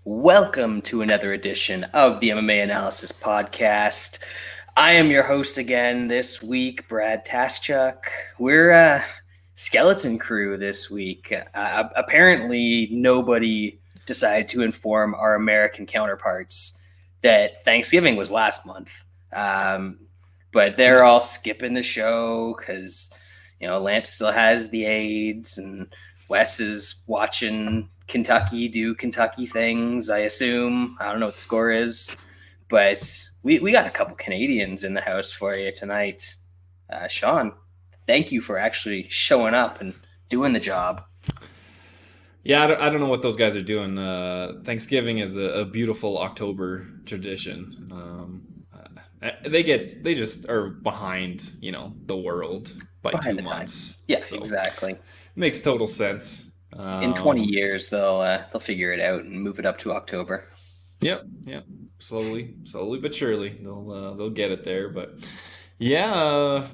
Welcome to another edition of the MMA-Analysis podcast. I am your host again this week, Brad Taschuk. We're a skeleton crew this week. Apparently, nobody decided to inform our American counterparts that Thanksgiving was last month. But they're all skipping the show because, Lance still has the AIDS and Wes is watching Kentucky do Kentucky things, I assume. I don't know what the score is, but we got a couple Canadians in the house for you tonight. Shaun, thank you for actually showing up and doing the job. Yeah, I don't know what those guys are doing. Thanksgiving is a beautiful October tradition. They just are behind, the world by Behind 2 the months. times. Yes, so exactly. Makes total sense. In 20 years, they'll figure it out and move it up to October. Yep. Slowly but surely, they'll get it there. But yeah,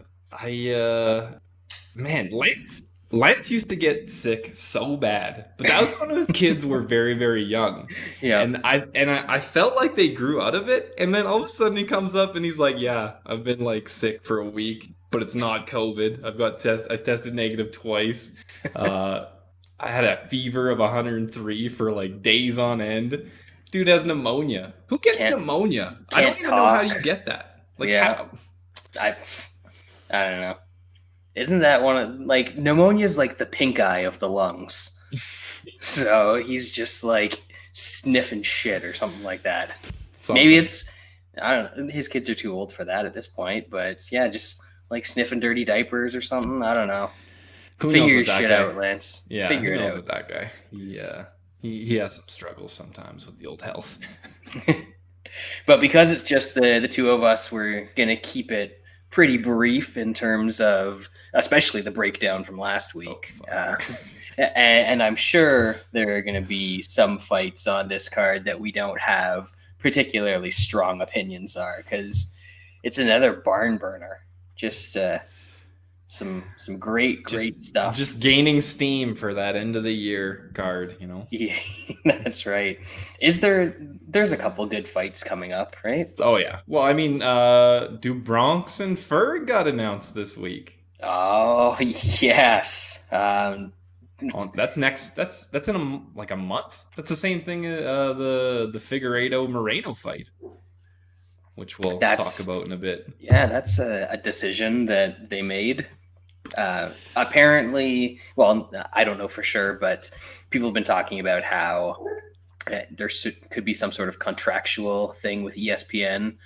man, Lance used to get sick so bad, but that was when his kids were very, very young. Yeah. And I felt like they grew out of it. And then all of a sudden he comes up and he's like, yeah, I've been like sick for a week, but it's not COVID. I tested negative twice. I had a fever of 103 for like days on end. Dude has pneumonia. Who gets pneumonia? I don't even know how you get that. Like, how? I don't know. Isn't that one of, like, pneumonia's like the pink eye of the lungs. So he's just like sniffing shit or something like that. Maybe it's, I don't know, his kids are too old for that at this point, but yeah, just like sniffing dirty diapers or something. I don't know. Figure your shit out, Lance. Yeah, figure who knows it out with that guy. He has some struggles sometimes with the old health. But because it's just the two of us, we're going to keep it pretty brief in terms of especially the breakdown from last week. And I'm sure there are going to be some fights on this card that we don't have particularly strong opinions on because it's another barn burner. Just some great stuff. Just gaining steam for that end of the year card, Yeah, that's right. There's a couple good fights coming up, right? Oh yeah. Well, I mean, Bronx and Ferg got announced this week. Oh yes. That's next. That's in a month. That's the same thing. The Figueiredo Moreno fight, which we'll talk about in a bit. Yeah, that's a decision that they made. Apparently, well, I don't know for sure, but people have been talking about how there could be some sort of contractual thing with ESPN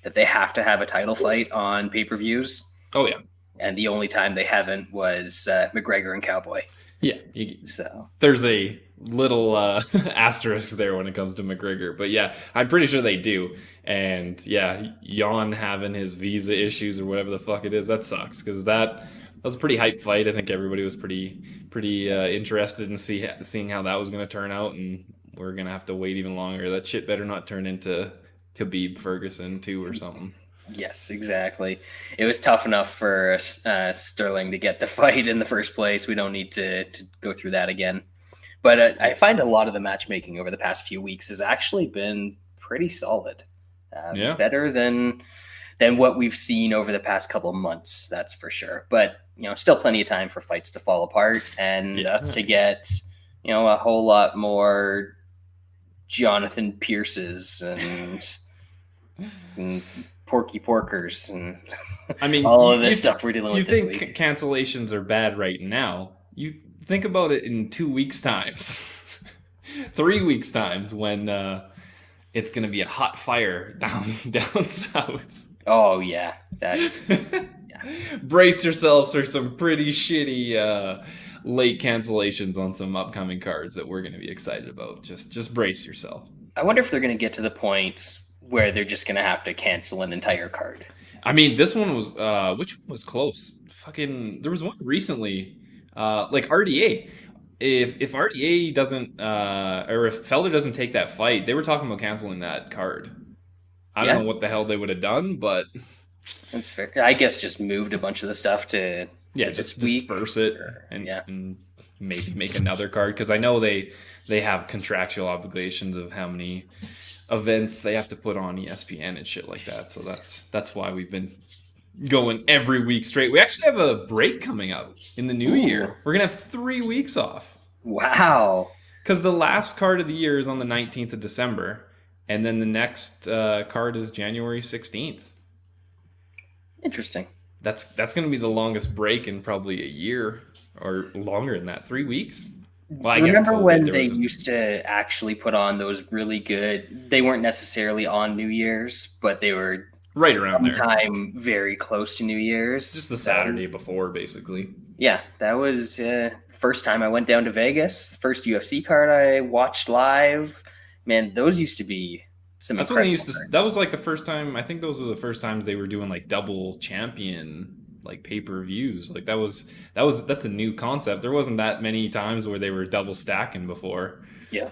that they have to have a title fight on pay-per-views. Oh yeah. And the only time they haven't was McGregor and Cowboy. Yeah. So there's a little asterisk there when it comes to McGregor, but yeah, I'm pretty sure they do. And yeah, Jan having his visa issues or whatever the fuck it is, that sucks because that was a pretty hype fight. I think everybody was pretty interested in seeing how that was going to turn out, and we're going to have to wait even longer. That shit better not turn into Khabib Ferguson 2 or something. Yes, exactly. It was tough enough for Sterling to get the fight in the first place. We don't need to go through that again. But I find a lot of the matchmaking over the past few weeks has actually been pretty solid. Better than what we've seen over the past couple of months, that's for sure. But, still plenty of time for fights to fall apart and us to get, a whole lot more Jonathan Pearces and Porky Porkers and all of this stuff we're dealing with this week. You think cancellations are bad right now? You think about it in 2 weeks' times, 3 weeks' times when it's going to be a hot fire down south. Oh yeah, that's Brace yourselves for some pretty shitty late cancellations on some upcoming cards that we're going to be excited about. Just brace yourself. I wonder if they're going to get to the point where they're just going to have to cancel an entire card. I mean, this one was which one was close? Fucking, there was one recently, like RDA. If RDA doesn't or if Felder doesn't take that fight, they were talking about canceling that card. I don't know what the hell they would have done, but that's fair. I guess just moved a bunch of the stuff to just disperse it and maybe make another card, because I know they have contractual obligations of how many events they have to put on ESPN and shit like that. So that's why we've been going every week straight. We actually have a break coming up in the new year. We're gonna have 3 weeks off. Wow. Because the last card of the year is on the 19th of December, and then the next card is January 16th. Interesting. That's going to be the longest break in probably a year, or longer than that, 3 weeks. Well, I remember when they used to actually put on those really good, they weren't necessarily on New Year's, but they were right around there, sometime very close to New Year's. Just the Saturday before, basically. Yeah, that was first time I went down to Vegas. First UFC card I watched live. Man, those used to be some. That's when they used to. That was like the first time. I think those were the first times they were doing like double champion, like pay-per-views. Like that's a new concept. There wasn't that many times where they were double stacking before. Yeah.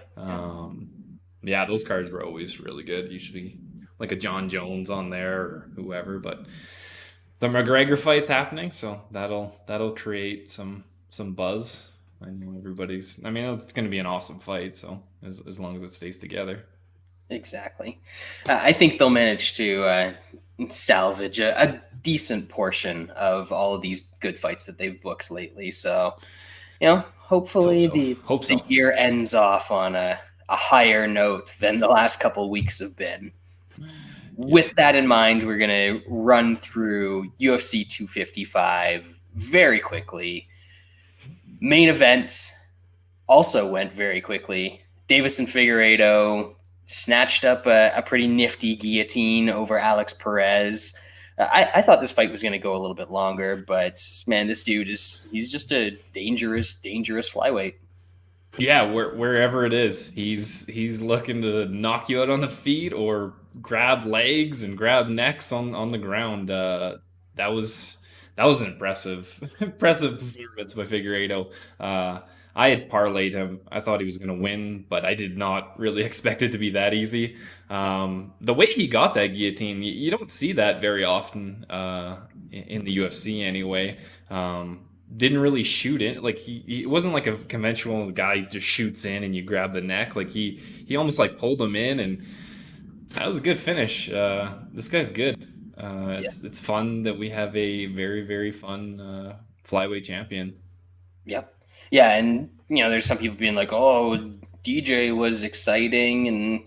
Yeah, those cards were always really good. Usually like a John Jones on there or whoever, but the McGregor fight's happening, so that'll create some buzz. I know everybody's. I mean, it's going to be an awesome fight. So as long as it stays together. Exactly. I think they'll manage to salvage a decent portion of all of these good fights that they've booked lately. So, hopefully the year ends off on a higher note than the last couple of weeks have been. With that in mind, we're going to run through UFC 255 very quickly. Main event also went very quickly. Davis and Figueiredo snatched up a pretty nifty guillotine over Alex Perez. I thought this fight was going to go a little bit longer, but man, this dude he's just a dangerous flyweight. Yeah, wherever it is, he's looking to knock you out on the feet or grab legs and grab necks on the ground. That was an impressive performance by Figueiredo. I had parlayed him. I thought he was going to win, but I did not really expect it to be that easy. The way he got that guillotine, you don't see that very often in the UFC anyway. Didn't really shoot in. Like he wasn't like a conventional guy just shoots in and you grab the neck. Like he almost like pulled him in, and that was a good finish. This guy's good. It's fun that we have a very, very fun flyweight champion. Yep. Yeah, and there's some people being like, "Oh, DJ was exciting," and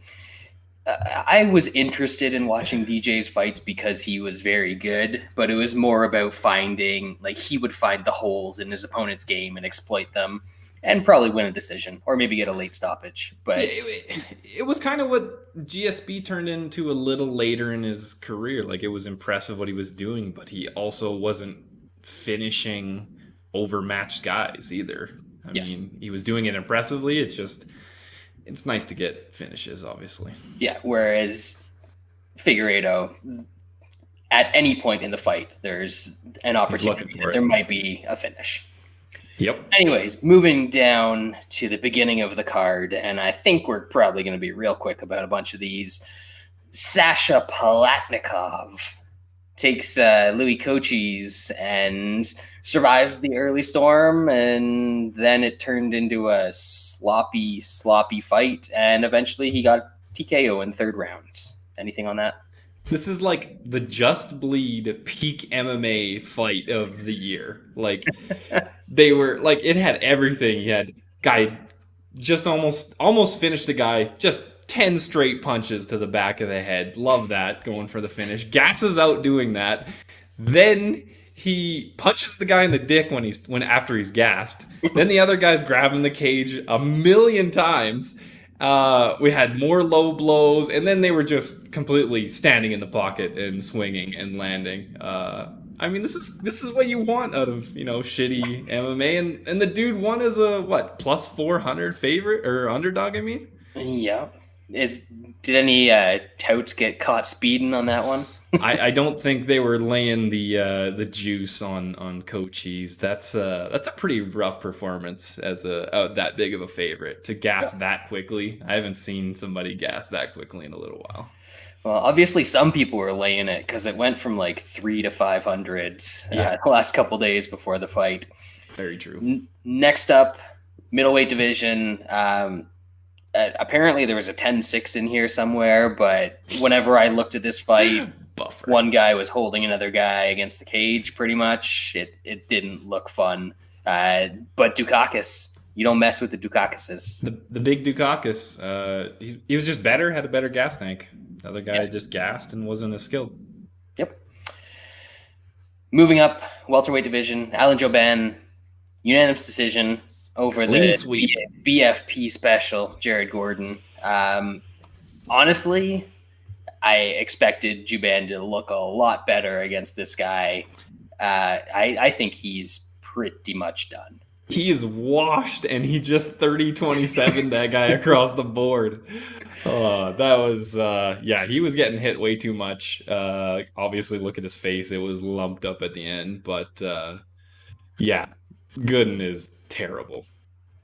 I was interested in watching DJ's fights because he was very good, but it was more about finding, like, he would find the holes in his opponent's game and exploit them and probably win a decision or maybe get a late stoppage. But it was kind of what GSP turned into a little later in his career. Like, it was impressive what he was doing, but he also wasn't finishing overmatched guys either. I mean, he was doing it impressively. It's nice to get finishes, obviously. Yeah, whereas Figueiredo, at any point in the fight, there's an opportunity that there might be a finish. Yep. Anyways, moving down to the beginning of the card, and I think we're probably going to be real quick about a bunch of these. Sasha Palatnikov takes Louis Cochise and survives the early storm, and then it turned into a sloppy fight, and eventually he got TKO in the third round. Anything on that? This is like the Just Bleed peak MMA fight of the year. Like, they were like, it had everything. You had guy just almost finished the guy, just 10 straight punches to the back of the head. Love that, going for the finish. Gasses out doing that. Then he punches the guy in the dick after he's gassed. Then the other guy's grabbing the cage a million times. We had more low blows, and then they were just completely standing in the pocket and swinging and landing. I mean, this is what you want out of shitty MMA, and the dude won as a plus 400 favorite or underdog. I mean, yeah. Did any touts get caught speeding on that one? I don't think they were laying the juice on Cochise. That's a pretty rough performance as that big of a favorite to gas that quickly. I haven't seen somebody gas that quickly in a little while. Well, obviously some people were laying it because it went from like 3 to 500s the last couple days before the fight. Very true. Next up, Middleweight division. Apparently there was a 10-6 in here somewhere, but whenever I looked at this fight, Buffer. one guy was holding another guy against the cage pretty much. It didn't look fun. But Dukakis, you don't mess with the Dukakises. The big Dukakis, he was just better, had a better gas tank. The other guy just gassed and wasn't as skilled. Yep. Moving up, welterweight division, Alan Jouban, unanimous decision over the BFP special, Jared Gordon. Honestly, I expected Jouban to look a lot better against this guy. I think he's pretty much done. He is washed, and he just 30-27 that guy across the board. That was, he was getting hit way too much. Obviously, look at his face. It was lumped up at the end. But, Gooden is terrible.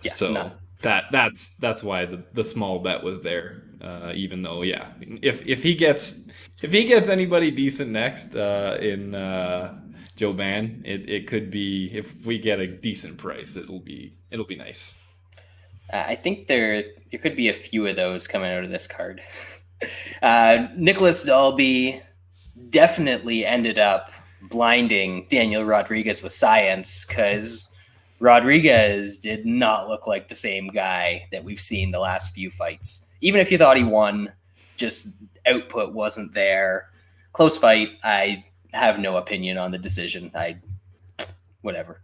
Yeah, so that's why the small bet was there. Even though, if he gets anybody decent next in Jouban, it could be, if we get a decent price, it'll be nice. I think there could be a few of those coming out of this card. Nicholas Dalby definitely ended up blinding Daniel Rodriguez with science, because Rodriguez did not look like the same guy that we've seen the last few fights. Even if you thought he won, just output wasn't there. Close fight. I have no opinion on the decision. Whatever.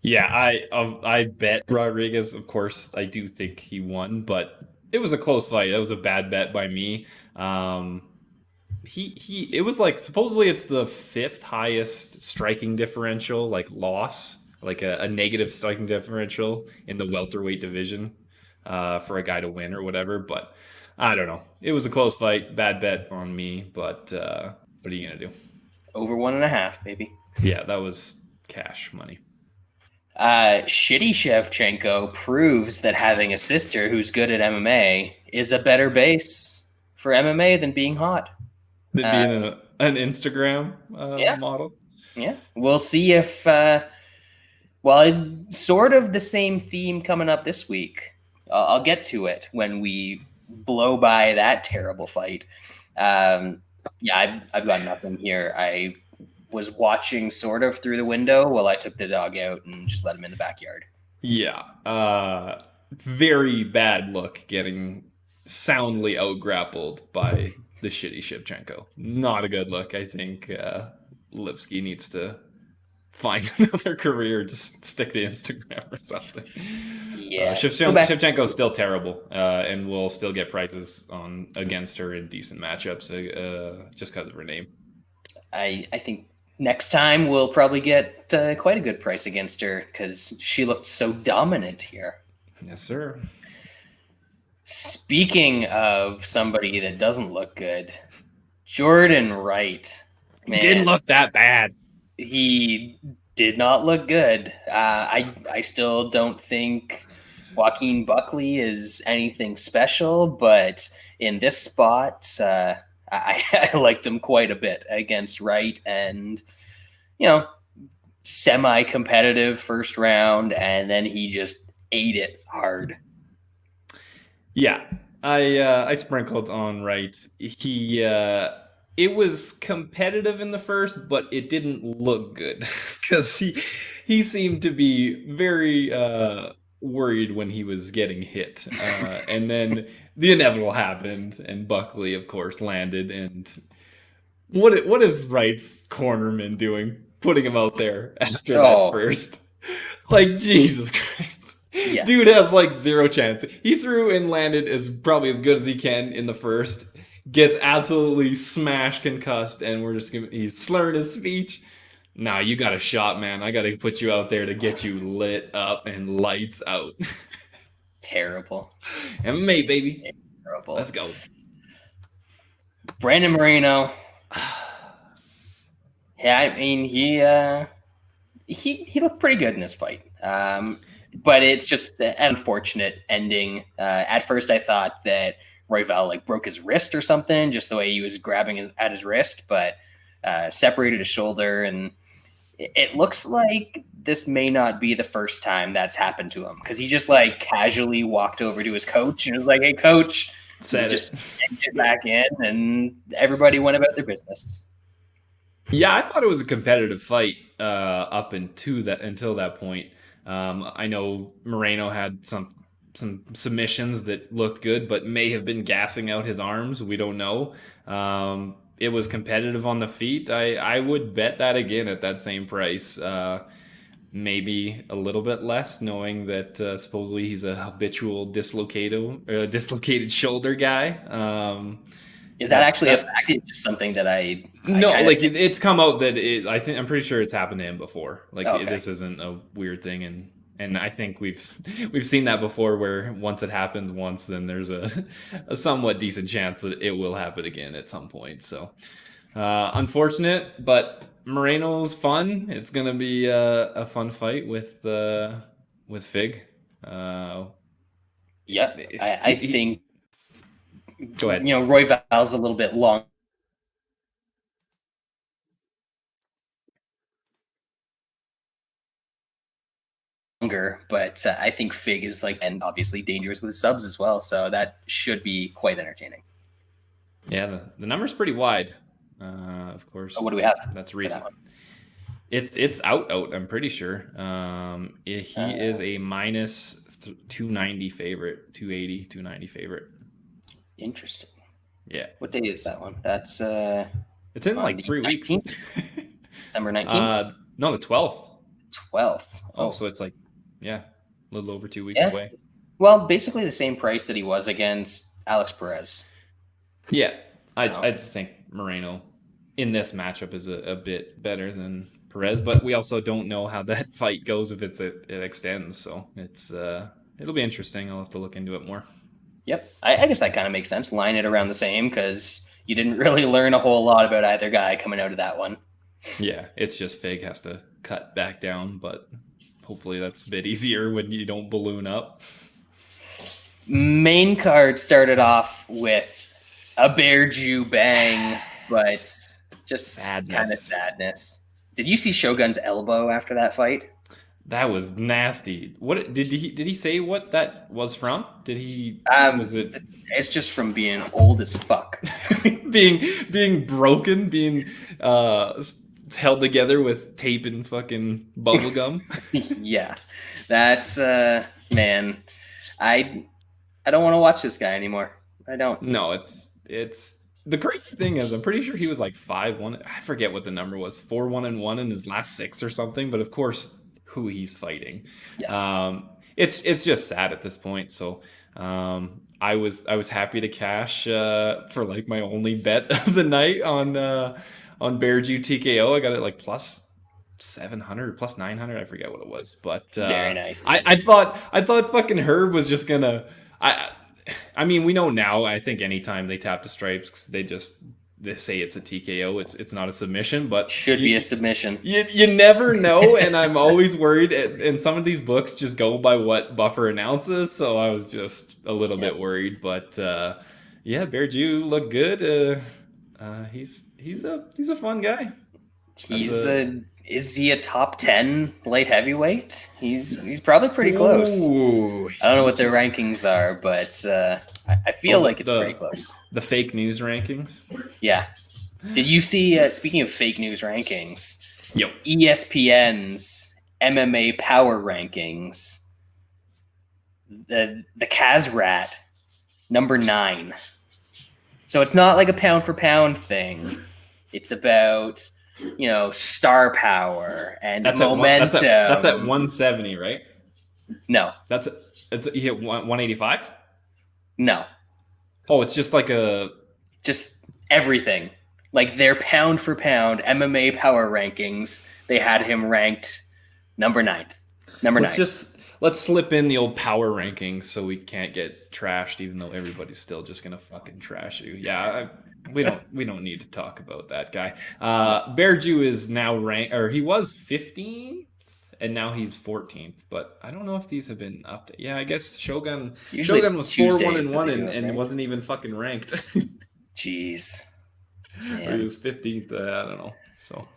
Yeah, I bet Rodriguez. Of course, I do think he won, but it was a close fight. That was a bad bet by me. It was like, supposedly it's the 5th highest striking differential, like loss, like a negative striking differential in the welterweight division for a guy to win or whatever. But I don't know. It was a close fight. Bad bet on me. But what are you gonna do? Over 1.5, baby. Yeah, that was cash money. Shitty Shevchenko proves that having a sister who's good at MMA is a better base for MMA than being hot. Than being an Instagram model? Yeah. We'll see if, sort of the same theme coming up this week. I'll get to it when we blow by that terrible fight. I've got nothing here. I was watching sort of through the window while I took the dog out and just let him in the backyard. Yeah. Very bad look getting soundly out-grappled by the shitty Shevchenko. Not a good look. I think Lipsky needs to find another career, just stick to Instagram or something. Yeah. Shevchenko's still terrible, and we'll still get prices against her in decent matchups just because of her name. I think next time we'll probably get quite a good price against her, because she looked so dominant here. Yes, sir. Speaking of somebody that doesn't look good, Jordan Wright. Man, he didn't look that bad. He did not look good. I still don't think Joaquin Buckley is anything special, but in this spot, I liked him quite a bit against Wright, and semi-competitive first round, and then he just ate it hard. Yeah, I sprinkled on Wright. It was competitive in the first, but it didn't look good because he seemed to be very worried when he was getting hit, and then the inevitable happened, and Buckley, of course, landed. And what is Wright's cornerman doing, putting him out there after that first? Like, Jesus Christ. Yeah. Dude has like zero chance. He threw and landed probably as good as he can in the first. Gets absolutely smashed, concussed, and he's slurring his speech. Nah, you got a shot, man. I got to put you out there to get you lit up and lights out. Terrible. MMA, baby. Terrible. Let's go. Brandon Moreno. Yeah, I mean, he looked pretty good in this fight. But it's just an unfortunate ending. At first, I thought that Royval broke his wrist or something, just the way he was grabbing at his wrist, but separated his shoulder, and it looks like this may not be the first time that's happened to him, because he just like casually walked over to his coach and was like, "Hey, coach," just yanked it back in, and everybody went about their business. Yeah, I thought it was a competitive fight up until that point. I know Moreno had some submissions that looked good, but may have been gassing out his arms. We don't know. It was competitive on the feet. I would bet that again at that same price. Maybe a little bit less, knowing that supposedly he's a habitual dislocated shoulder guy. Is that actually a fact? It's just something that I no, like it's come out that I'm pretty sure it's happened to him before. Like this isn't a weird thing, and I think we've seen that before, where once it happens once, then there's a somewhat decent chance that it will happen again at some point. So unfortunate, but Moreno's fun. It's gonna be a fun fight with Fig. Yeah, I think. Go ahead. Royval's a little bit long. But I think Fig is and obviously dangerous with subs as well, so that should be quite entertaining. Yeah, the number's pretty wide. Of course. What do we have? That's recent. It's out. I'm pretty sure. He is a minus 290 favorite, 280, 290 favorite. Interesting. Yeah. What day is that one? That's it's in like 3 weeks. December 19th? No, the 12th. 12th. Oh, so it's a little over 2 weeks away. Well, basically the same price that he was against Alex Perez. Yeah. I think Moreno in this matchup is a bit better than Perez, but we also don't know how that fight goes if it extends, so it'll be interesting. I'll have to look into it more. Yep. I guess that kind of makes sense. Line it around the same, because you didn't really learn a whole lot about either guy coming out of that one. Yeah, it's just Fig has to cut back down, but hopefully that's a bit easier when you don't balloon up. Main card started off with a Bear Jew bang, but just kind of sadness. Did you see Shogun's elbow after that fight? That was nasty. What did he say what that was from? Did he was it It's just from being old as fuck. being broken, being held together with tape and fucking bubble gum. Yeah. That's man. I don't want to watch this guy anymore. I don't. No, it's the crazy thing is I'm pretty sure he was like 5-1. I forget what the number was. 4-1-1 in his last 6 or something, but of course who he's fighting. Yes. It's just sad at this point. So I was happy to cash for like my only bet of the night on Mudaerji TKO. I got it like plus 700, plus 900. I forget what it was, but very nice. I thought fucking Herb was just gonna. I mean, we know now. I think anytime they tap the stripes, they say it's a TKO. It's not a submission, but should be a submission. You never know, and I'm always worried. And some of these books just go by what Buffer announces, so I was just a little bit worried. But yeah, Bear Jew looked good. He's a fun guy. Is he a top 10 light heavyweight? He's probably pretty close. Ooh. I don't know what their rankings are, but I feel like it's pretty close. The fake news rankings? Yeah. Did you see, speaking of fake news rankings, Yo. ESPN's MMA power rankings, the Kaz Rat, number 9. So it's not like a pound for pound thing. It's about, star power and momentum. That's at 170, right? No. You hit 185? No. Oh, it's just like just everything. Like their pound for pound MMA power rankings, they had him ranked number 9th. Let's slip in the old power rankings so we can't get trashed, even though everybody's still just gonna fucking trash you. Yeah, we don't need to talk about that guy. Bear Jew is now ranked, or he was 15th, and now he's 14th. But I don't know if these have been updated. Yeah, I guess Shogun was 4-1-1 and wasn't even fucking ranked. Jeez. Or he was 15th. I don't know. So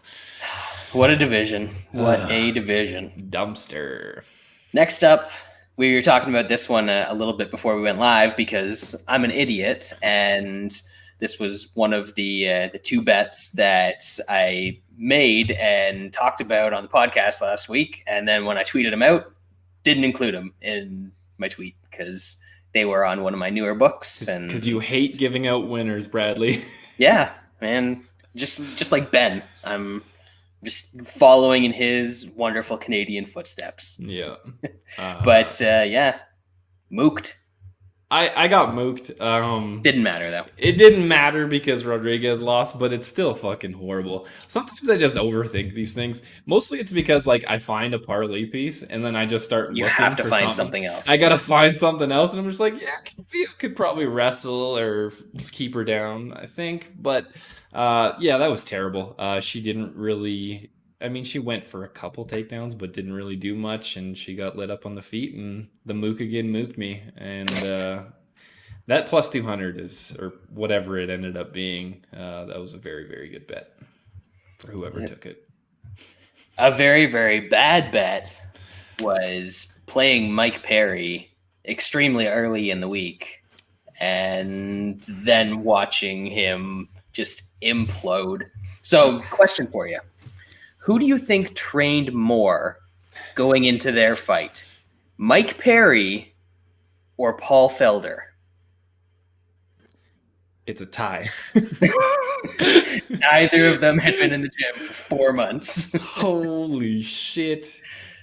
What a division. What a division. Dumpster. Next up, we were talking about this one a little bit before we went live because I'm an idiot, and this was one of the two bets that I made and talked about on the podcast last week. And then when I tweeted them out, didn't include them in my tweet because they were on one of my newer books. And because you hate giving out winners, Bradley. Yeah, man. Just like Ben, I'm just following in his wonderful Canadian footsteps. Yeah. But yeah, mooked. I got mooked. Didn't matter though. It didn't matter because Rodriguez lost, but it's still fucking horrible. Sometimes I just overthink these things. Mostly it's because like I find a parlay piece and then I just start You looking have to for find something else. I gotta find something else, and I'm just like, yeah, Kavia could probably wrestle or just keep her down, I think. But yeah, that was terrible. She didn't really. I mean, she went for a couple takedowns, but didn't really do much, and she got lit up on the feet, and the mook again mooked me. And that plus 200 is, or whatever it ended up being, that was a very, very good bet for whoever took it. A very, very bad bet was playing Mike Perry extremely early in the week and then watching him just implode. So, question for you. Who do you think trained more going into their fight? Mike Perry or Paul Felder? It's a tie. Neither of them had been in the gym for 4 months. Holy shit.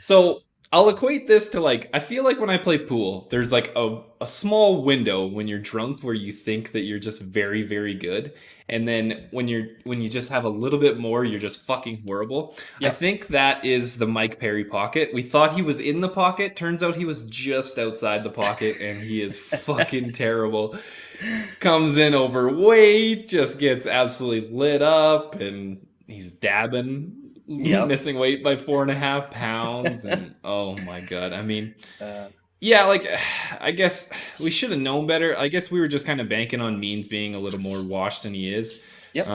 So I'll equate this to like, I feel like when I play pool, there's like a small window when you're drunk where you think that you're just very, very good. And then when you just have a little bit more, you're just fucking horrible. Yep. I think that is the Mike Perry pocket. We thought he was in the pocket. Turns out he was just outside the pocket, and he is fucking terrible. Comes in overweight, just gets absolutely lit up, and he's dabbing. Yep. Missing weight by 4.5 pounds, and oh my god, I mean, yeah, like I guess we should have known better. I guess we were just kind of banking on Means being a little more washed than he is. Yep.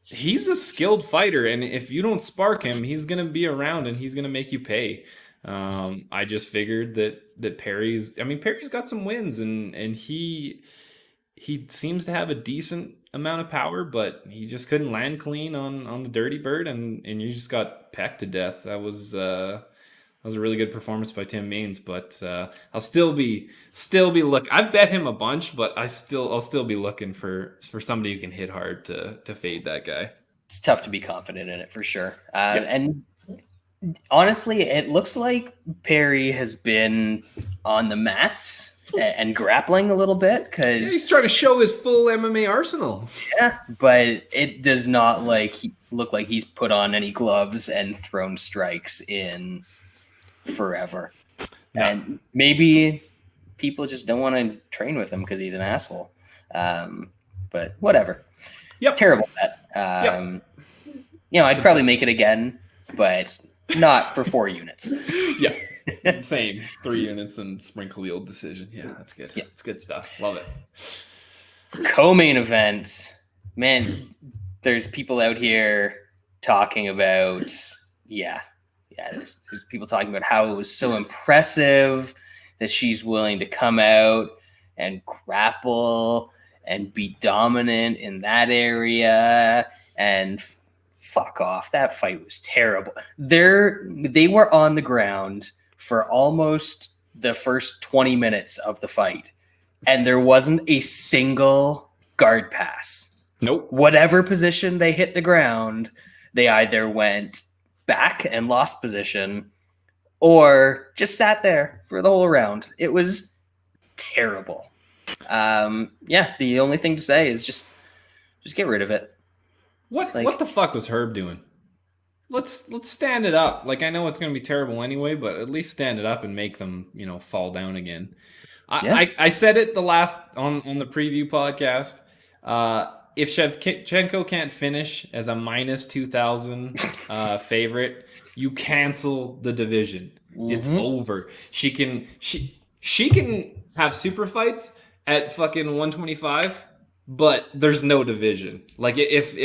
He's a skilled fighter, and if you don't spark him, he's gonna be around and he's gonna make you pay. I just figured that Perry's got some wins, and he seems to have a decent amount of power, but he just couldn't land clean on the Dirty Bird, and you just got pecked to death. That was a really good performance by Tim Means, but I'll still be I've bet him a bunch, but I'll still be looking for somebody who can hit hard to fade that guy. It's tough to be confident in it for sure. Yep. And honestly, it looks like Perry has been on the mats and grappling a little bit because he's trying to show his full MMA arsenal. Yeah, but it does not look like he's put on any gloves and thrown strikes in forever. No. And maybe people just don't want to train with him because he's an asshole. But whatever. Yep. Terrible bet. I'd probably make it again, but not for 4 units. Yeah. Same. 3 units and sprinkle the old decision. Yeah, that's good. Yeah. It's good stuff. Love it. Co-main event. Man, there's people out here talking about, there's people talking about how it was so impressive that she's willing to come out and grapple and be dominant in that area, and fuck off. That fight was terrible. They were on the ground for almost the first 20 minutes of the fight, and there wasn't a single guard pass. Nope. Whatever position they hit the ground, they either went back and lost position or just sat there for the whole round. It was terrible. The only thing to say is just get rid of it. What the fuck was Herb doing? Let's stand it up. Like, I know it's going to be terrible anyway, but at least stand it up and make them, fall down again. I said it the last on the preview podcast. If Shevchenko can't finish as a minus 2,000 favorite, you cancel the division. Mm-hmm. It's over. She can have super fights at fucking 125. but there's no division. Like if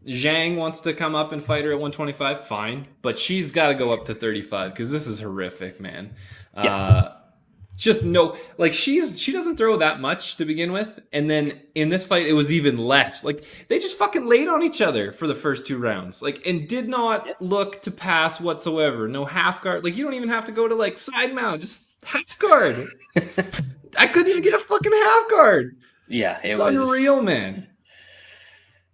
Zhang wants to come up and fight her at 125, fine, but she's got to go up to 35 because this is horrific, man. Yeah. Just no, like she doesn't throw that much to begin with, and then in this fight it was even less. Like they just fucking laid on each other for the first 2 rounds, like, and did not look to pass whatsoever. No half guard. Like you don't even have to go to like side mount, just half guard. I couldn't even get a fucking half guard. Yeah, it's unreal, man.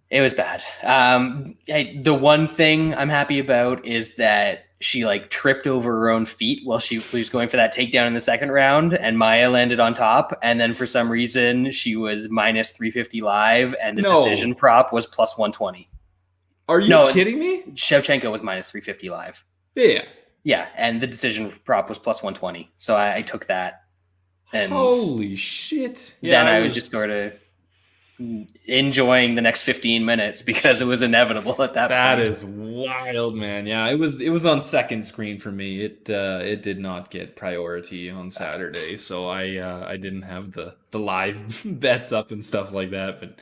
It was bad. The one thing I'm happy about is that she like tripped over her own feet while she was going for that takedown in the second round, and Maya landed on top. And then for some reason she was minus 350 live, and the decision prop was plus 120. Are you kidding me? Shevchenko was minus 350 live. Yeah, and the decision prop was plus 120. So I took that. And holy shit! Then I was just sort of enjoying the next 15 minutes because it was inevitable at that point. That is wild, man. Yeah, it was on second screen for me. It did not get priority on Saturday, so I didn't have the live bets up and stuff like that. But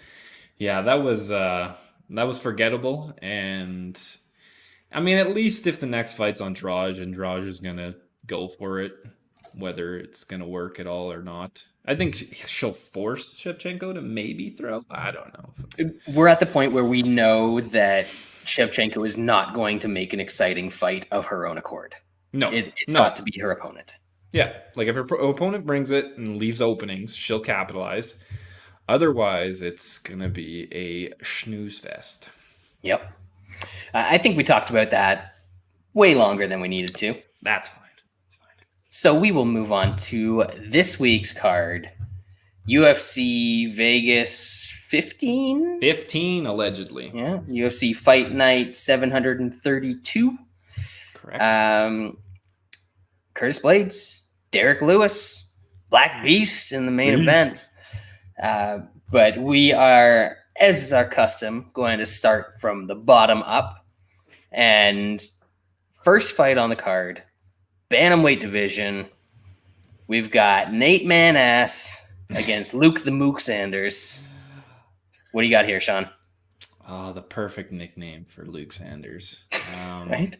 yeah, that was forgettable. And I mean, at least if the next fight's on Draj and Draj is gonna go for it, whether it's going to work at all or not. I think she'll force Shevchenko to maybe throw. I don't know. We're at the point where we know that Shevchenko is not going to make an exciting fight of her own accord. No. It's got to be her opponent. Yeah. Like if her opponent brings it and leaves openings, she'll capitalize. Otherwise, it's going to be a snooze fest. Yep. I think we talked about that way longer than we needed to. That's fine. So we will move on to this week's card. UFC Vegas 15? 15, allegedly. Yeah. UFC Fight Night 732. Correct. Curtis Blaydes, Derrick Lewis, Black Beast in the main event. But we are, as is our custom, going to start from the bottom up. And first fight on the card, Bantamweight division, we've got Nate Maness against Luke the Mook Sanders. What do you got here, Shaun? Oh, the perfect nickname for Luke Sanders. Right?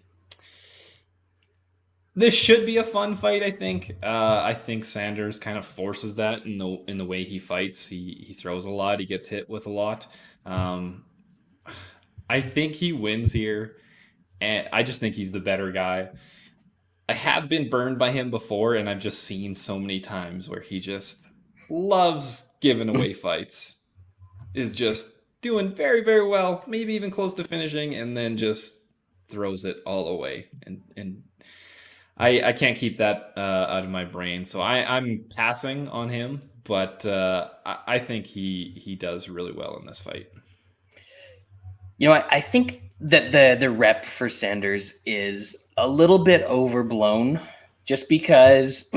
This should be a fun fight, I think. I think Sanders kind of forces that in the way he fights. He throws a lot. He gets hit with a lot. I think he wins here, and I just think he's the better guy. I have been burned by him before, and I've just seen so many times where he just loves giving away fights. Is just doing very, very well, maybe even close to finishing, and then just throws it all away. And I can't keep that out of my brain, so I'm passing on him, but I think he does really well in this fight. You know, I think that the rep for Sanders is a little bit overblown just because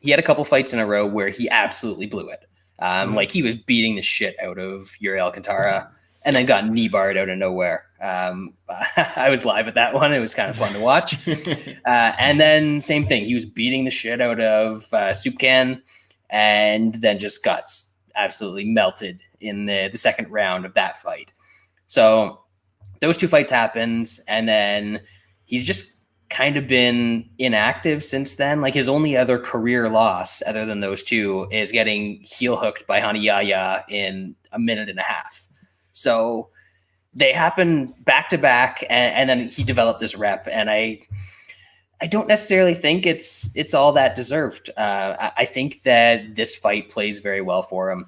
he had a couple fights in a row where he absolutely blew it. Like he was beating the shit out of Yuri Alcantara and then got knee barred out of nowhere. I was live at that one. It was kind of fun to watch. And then same thing. He was beating the shit out of Soupcan and then just got absolutely melted in the second round of that fight. So those two fights happened, and then he's just kind of been inactive since then. Like his only other career loss, other than those two, is getting heel hooked by Hani Yahya in a minute and a half. So they happen back to back, and then he developed this rep, and I don't necessarily think it's all that deserved. I think that this fight plays very well for him.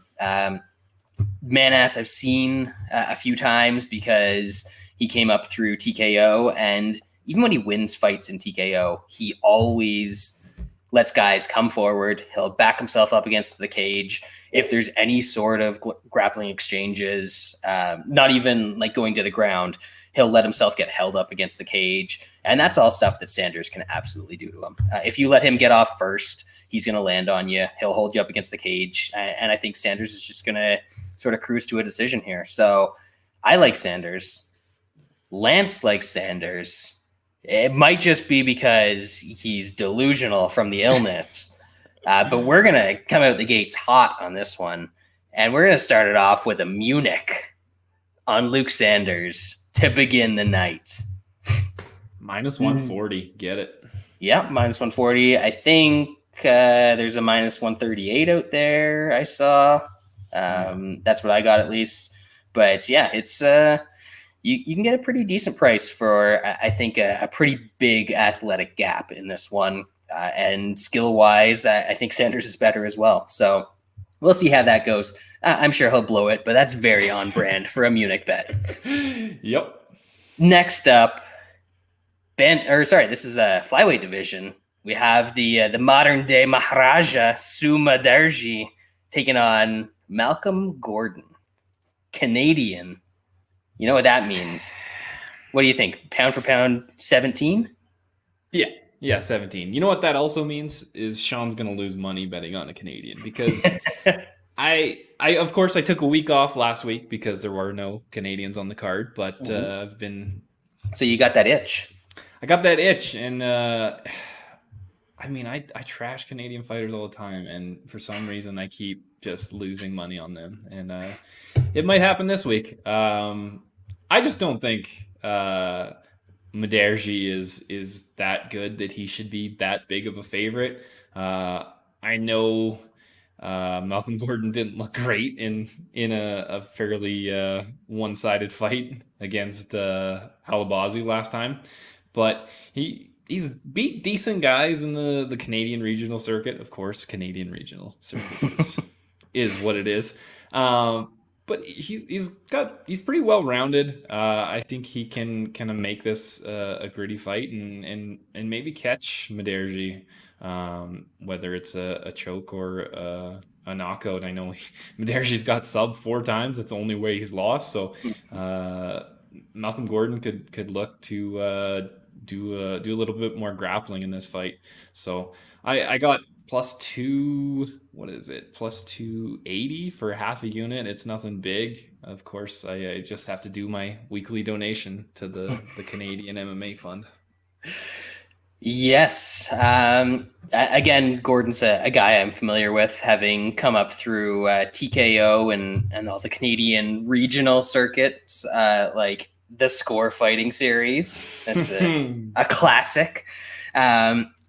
Maness I've seen a few times because he came up through TKO, and even when he wins fights in TKO, he always lets guys come forward. He'll back himself up against the cage. If there's any sort of grappling exchanges, not even like going to the ground, he'll let himself get held up against the cage. And that's all stuff that Sanders can absolutely do to him. If you let him get off first, he's going to land on you. He'll hold you up against the cage. And I think Sanders is just going to sort of cruise to a decision here. So I like Sanders. Lance likes Sanders. It might just be because he's delusional from the illness. But we're going to come out the gates hot on this one. And we're going to start it off with a Munich on Luke Sanders to begin the night. Minus 140. Get it. Yeah, minus 140. I think there's a minus 138 out there I saw. That's what I got at least. But yeah, it's you can get a pretty decent price for, I think, a pretty big athletic gap in this one. And skill-wise, I think Sanders is better as well. So we'll see how that goes. I'm sure he'll blow it, but that's very on brand for a Munich bet. Yep. Next up, this is a flyweight division. We have the modern-day Maharaja, Mudaerji, taking on Malcom Gordon, Canadian. You know what that means. What do you think? Pound for pound, 17? Yeah, 17. You know what that also means is Shaun's going to lose money betting on a Canadian because I of course I took a week off last week because there were no Canadians on the card, but I've been. So you got that itch. I got that itch, and I mean I trash Canadian fighters all the time, and for some reason I keep just losing money on them, and it might happen this week. I just don't think Mudaerji is that good that he should be that big of a favorite. I know Malcom Gordon didn't look great in a fairly one-sided fight against Algeo last time, but he's beat decent guys in the Canadian regional circuit. Of course, Canadian regional circuit is what it is. But he's pretty well rounded. I think he can kind of make this a gritty fight and maybe catch Mudaerji, whether it's a choke or a knockout. I know Mudaerji's got sub 4 times. That's the only way he's lost. So Malcom Gordon could look to do a little bit more grappling in this fight. So I got plus 280 for half a unit. It's nothing big. Of course, I just have to do my weekly donation to the Canadian MMA fund. Yes. Again, Gordon's a guy I'm familiar with, having come up through TKO and all the Canadian regional circuits, like the Score Fighting Series. That's a classic.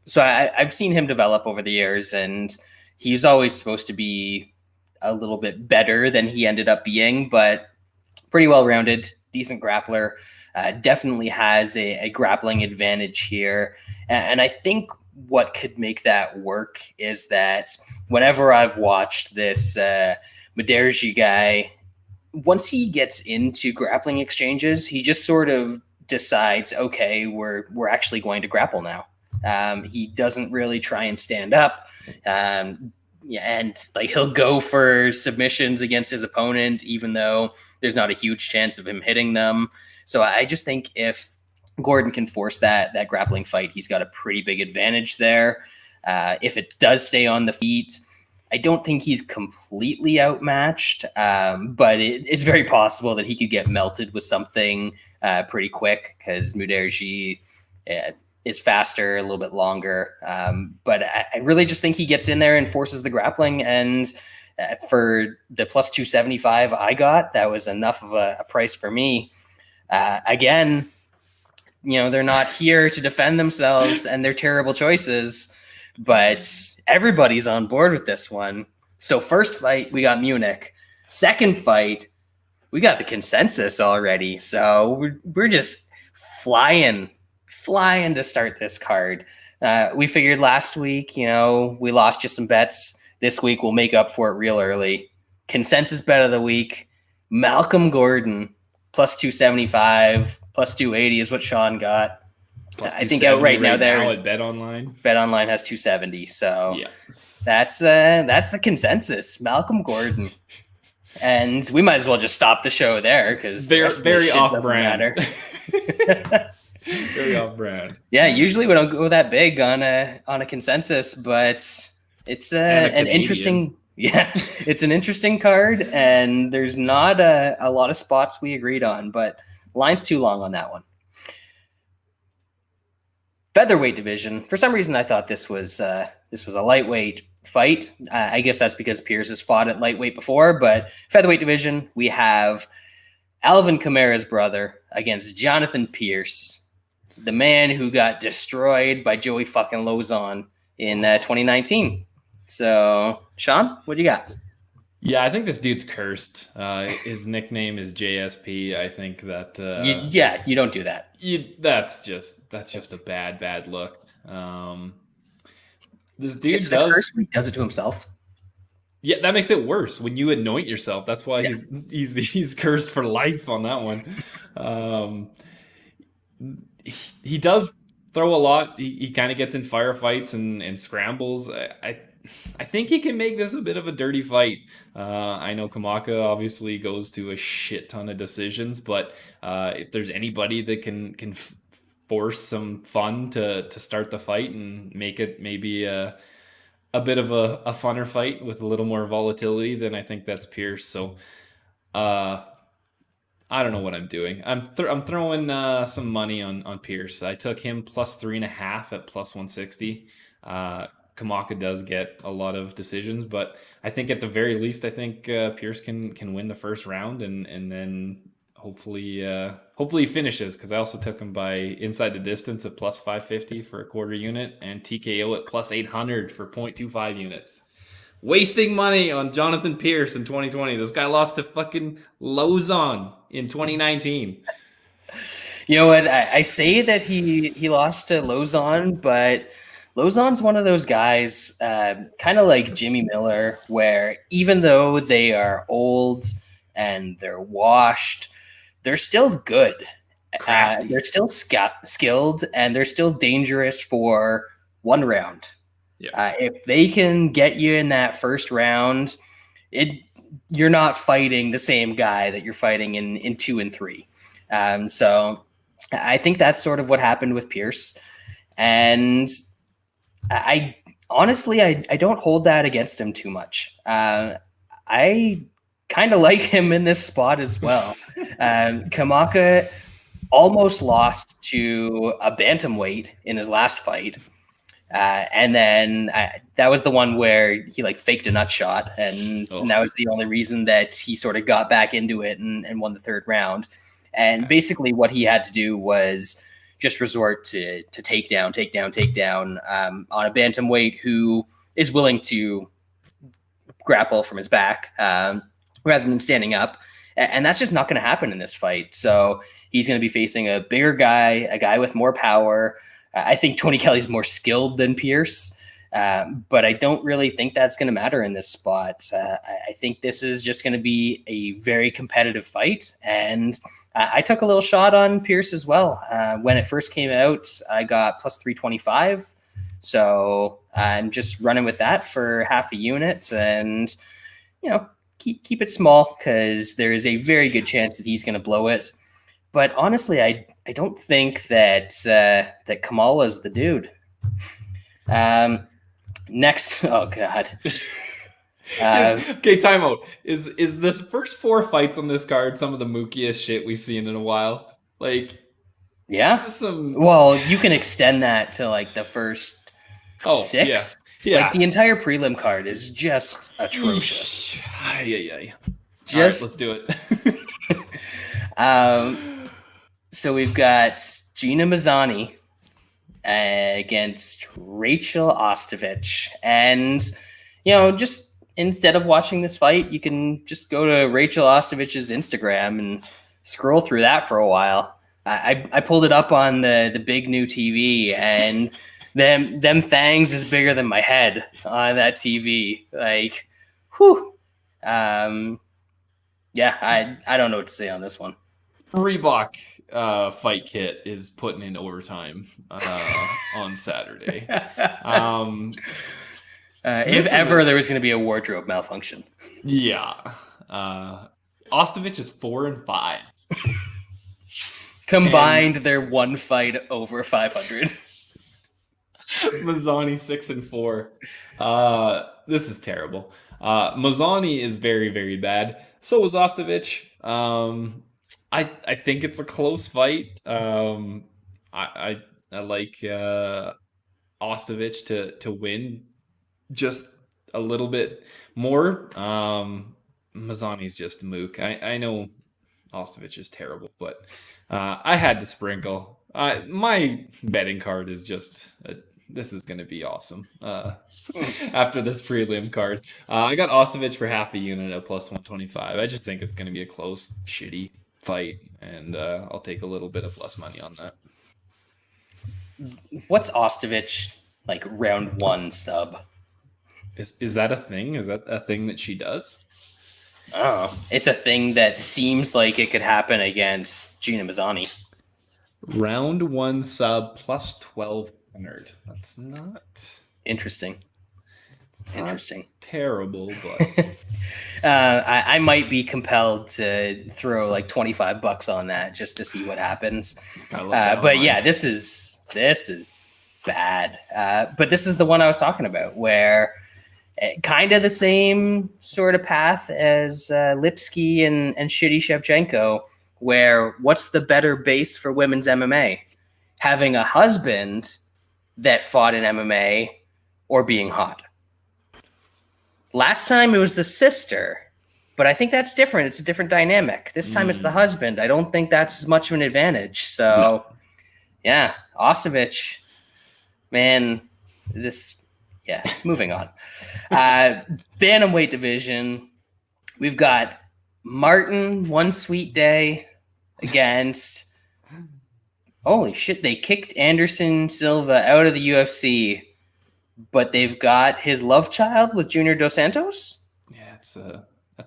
So I've seen him develop over the years, and he's always supposed to be a little bit better than he ended up being, but pretty well-rounded, decent grappler, definitely has a grappling advantage here. And I think what could make that work is that whenever I've watched this Mudaerji guy, once he gets into grappling exchanges, he just sort of decides, okay, we're actually going to grapple now. He doesn't really try and stand up. And like he'll go for submissions against his opponent, even though there's not a huge chance of him hitting them. So I just think if Gordon can force that grappling fight, he's got a pretty big advantage there. If it does stay on the feet, I don't think he's completely outmatched, but it's very possible that he could get melted with something pretty quick because Mudaerji is faster, a little bit longer. But I really just think he gets in there and forces the grappling. And for the plus 275 I got, that was enough of a price for me. Again, they're not here to defend themselves and their terrible choices, but everybody's on board with this one. So first fight, we got Munich. Second fight, we got the consensus already. So we're just flying to start this card. We figured last week, we lost just some bets. This week we'll make up for it real early. Consensus bet of the week, Malcom Gordon, plus 275, plus 280 is what Shaun got. I think out right now there's Bet Online. Bet Online has 270. So yeah, that's the consensus, Malcom Gordon. And we might as well just stop the show there because they're very off-brand. Very off-brand. Yeah, usually we don't go that big on a consensus, but it's an interesting. Yeah, it's an interesting card, and there's not a lot of spots we agreed on, but line's too long on that one. Featherweight division. For some reason, I thought this was a lightweight fight. I guess that's because Pearce has fought at lightweight before, but featherweight division, we have Alvin Kamara's brother against Jonathan Pearce, the man who got destroyed by Joey fucking Lozon in 2019. So, Shaun, what do you got? Yeah, I think this dude's cursed. His nickname is JSP. I think that you don't do that. That's just a bad look. This dude does it to himself. Yeah, that makes it worse when you anoint yourself. That's why he's cursed for life on that one. He does throw a lot. He kind of gets in firefights and scrambles. I think he can make this a bit of a dirty fight. I know Kamaka obviously goes to a shit ton of decisions, but if there's anybody that can force some fun to start the fight and make it maybe a bit of a funner fight with a little more volatility, then I think that's Pearce. So I don't know what I'm doing. I'm throwing some money on Pearce. I took him plus 3.5 at plus 160. Kamaka does get a lot of decisions, but I think at the very least, I think Pearce can win the first round and then hopefully he finishes, because I also took him by inside the distance at plus 550 for a quarter unit and TKO at plus 800 for 0.25 units. Wasting money on Jonathan Pearce in 2020. This guy lost to fucking Lozon in 2019. You know what? I say that he lost to Lozon, but Lozon's one of those guys, kind of like Jimmy Miller, where even though they are old and they're washed, they're still good. They're still skilled, and they're still dangerous for one round. Yeah. If they can get you in that first round, you're not fighting the same guy that you're fighting in 2 and 3. So I think that's sort of what happened with Pearce. And I honestly, I don't hold that against him too much. I kind of like him in this spot as well. Kamaka almost lost to a bantamweight in his last fight. And then that was the one where he faked a nut shot. And that was the only reason that he sort of got back into it and won the third round. And basically what he had to do was just resort to takedown on a bantamweight who is willing to grapple from his back rather than standing up. And that's just not going to happen in this fight. So he's going to be facing a bigger guy, a guy with more power. I think Tony Kelly's more skilled than Pearce, but I don't really think that's going to matter in this spot. I think this is just going to be a very competitive fight. And I took a little shot on Pearce as well. When it first came out, I got plus 325. So I'm just running with that for half a unit and, keep it small because there is a very good chance that he's going to blow it. But honestly, I don't think that Kamala's the dude. Next, oh god. Okay, timeout. Is the first 4 fights on this card some of the mookiest shit we've seen in a while? Yeah. Well, you can extend that to the first 6. Yeah. The entire prelim card is just atrocious. Yeah. Just let's do it. So we've got Gina Mazany against Rachel Ostovich. And, just instead of watching this fight, you can just go to Rachel Ostovich's Instagram and scroll through that for a while. I pulled it up on the big new TV, and them fangs is bigger than my head on that TV. Whew. Yeah, I don't know what to say on this one. Reebok fight kit is putting in overtime on Saturday. If ever there was going to be a wardrobe malfunction. Yeah. Ostovich is 4-5. Combined, they're one fight over 500. Mazany 6-4. This is terrible. Mazany is very, very bad. So is Ostovich. I think it's a close fight. I like Ostovich to win. Just a little bit more. Mazany's just mook. I know Ostovich is terrible, but I had to sprinkle. My betting card is just this is going to be awesome. After this prelim card, I got Ostovich for half a unit at plus 125. I just think it's going to be a close, shitty fight, and I'll take a little bit of plus money on that. What's Ostovich like round one sub? Is that a thing? Is that a thing that she does? Oh, it's a thing that seems like it could happen against Gina Mazany. Round one sub plus 1,200. That's not interesting. Interesting. Terrible, but I might be compelled to throw like $25 on that just to see what happens. But yeah, this is bad. But this is the one I was talking about, where kind of the same sort of path as Lipsky and Shitty Shevchenko, where what's the better base for women's MMA? Having a husband that fought in MMA or being hot? Last time it was the sister, but I think that's different. It's a different dynamic. This time it's the husband. I don't think that's as much of an advantage. So, yeah, Ostovich, man, moving on. Bantamweight division, we've got Martin, One Sweet Day against... Holy shit, they kicked Anderson Silva out of the UFC, but they've got his love child with Junior Dos Santos? Yeah, that's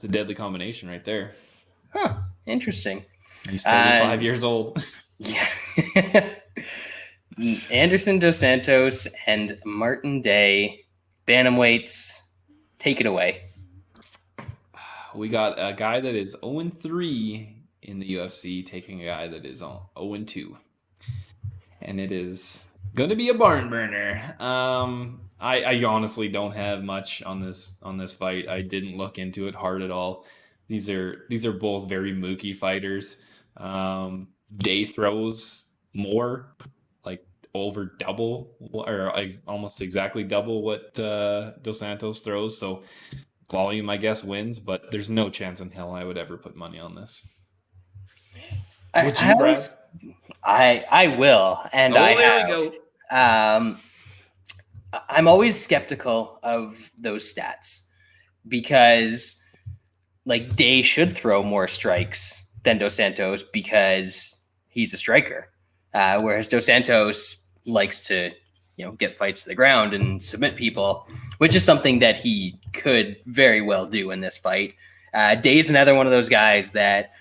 a deadly combination right there. Huh, interesting. He's 35 years old. Yeah. Anderson Dos Santos and Martin Day, bantamweights, take it away. We got a guy that is 0-3 in the UFC taking a guy that is 0-2. And it is going to be a barn burner. I honestly don't have much on this fight. I didn't look into it hard at all. These are both very mooky fighters. Day throws more, like over double or almost exactly double what Dos Santos throws. So volume, I guess, wins, but there's no chance in hell I would ever put money on this. Would you, Brad? I will, and I have. There we go. I'm always skeptical of those stats because, like, Day should throw more strikes than Dos Santos because he's a striker, whereas Dos Santos likes to, get fights to the ground and submit people, which is something that he could very well do in this fight. Day's another one of those guys that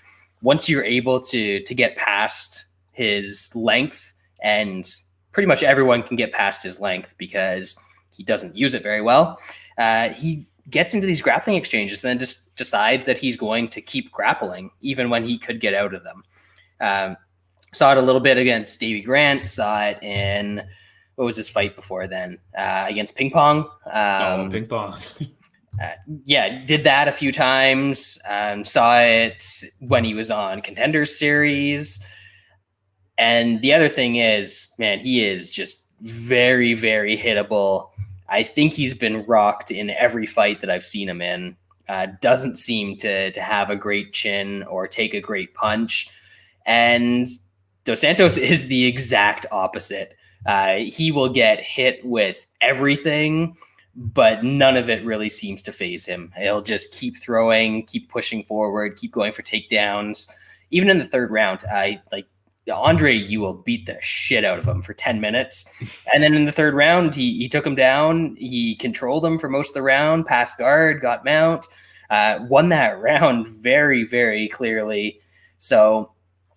once you're able to get past his length, and pretty much everyone can get past his length because he doesn't use it very well, he gets into these grappling exchanges and then just decides that he's going to keep grappling even when he could get out of them. Saw it a little bit against Davey Grant, saw it in, what was his fight before then? Against Ping Pong. Ping Pong. Did that a few times. Saw it when he was on Contenders Series. And the other thing is, man, he is just very, very hittable. I think he's been rocked in every fight that I've seen him in. Doesn't seem to have a great chin or take a great punch. And Dos Santos is the exact opposite. He will get hit with everything, but none of it really seems to faze him. He'll just keep throwing, keep pushing forward, keep going for takedowns. Even in the third round, Andre Ewell beat the shit out of him for 10 minutes. And then in the third round, he took him down. He controlled him for most of the round, passed guard, got mount, won that round very, very clearly. So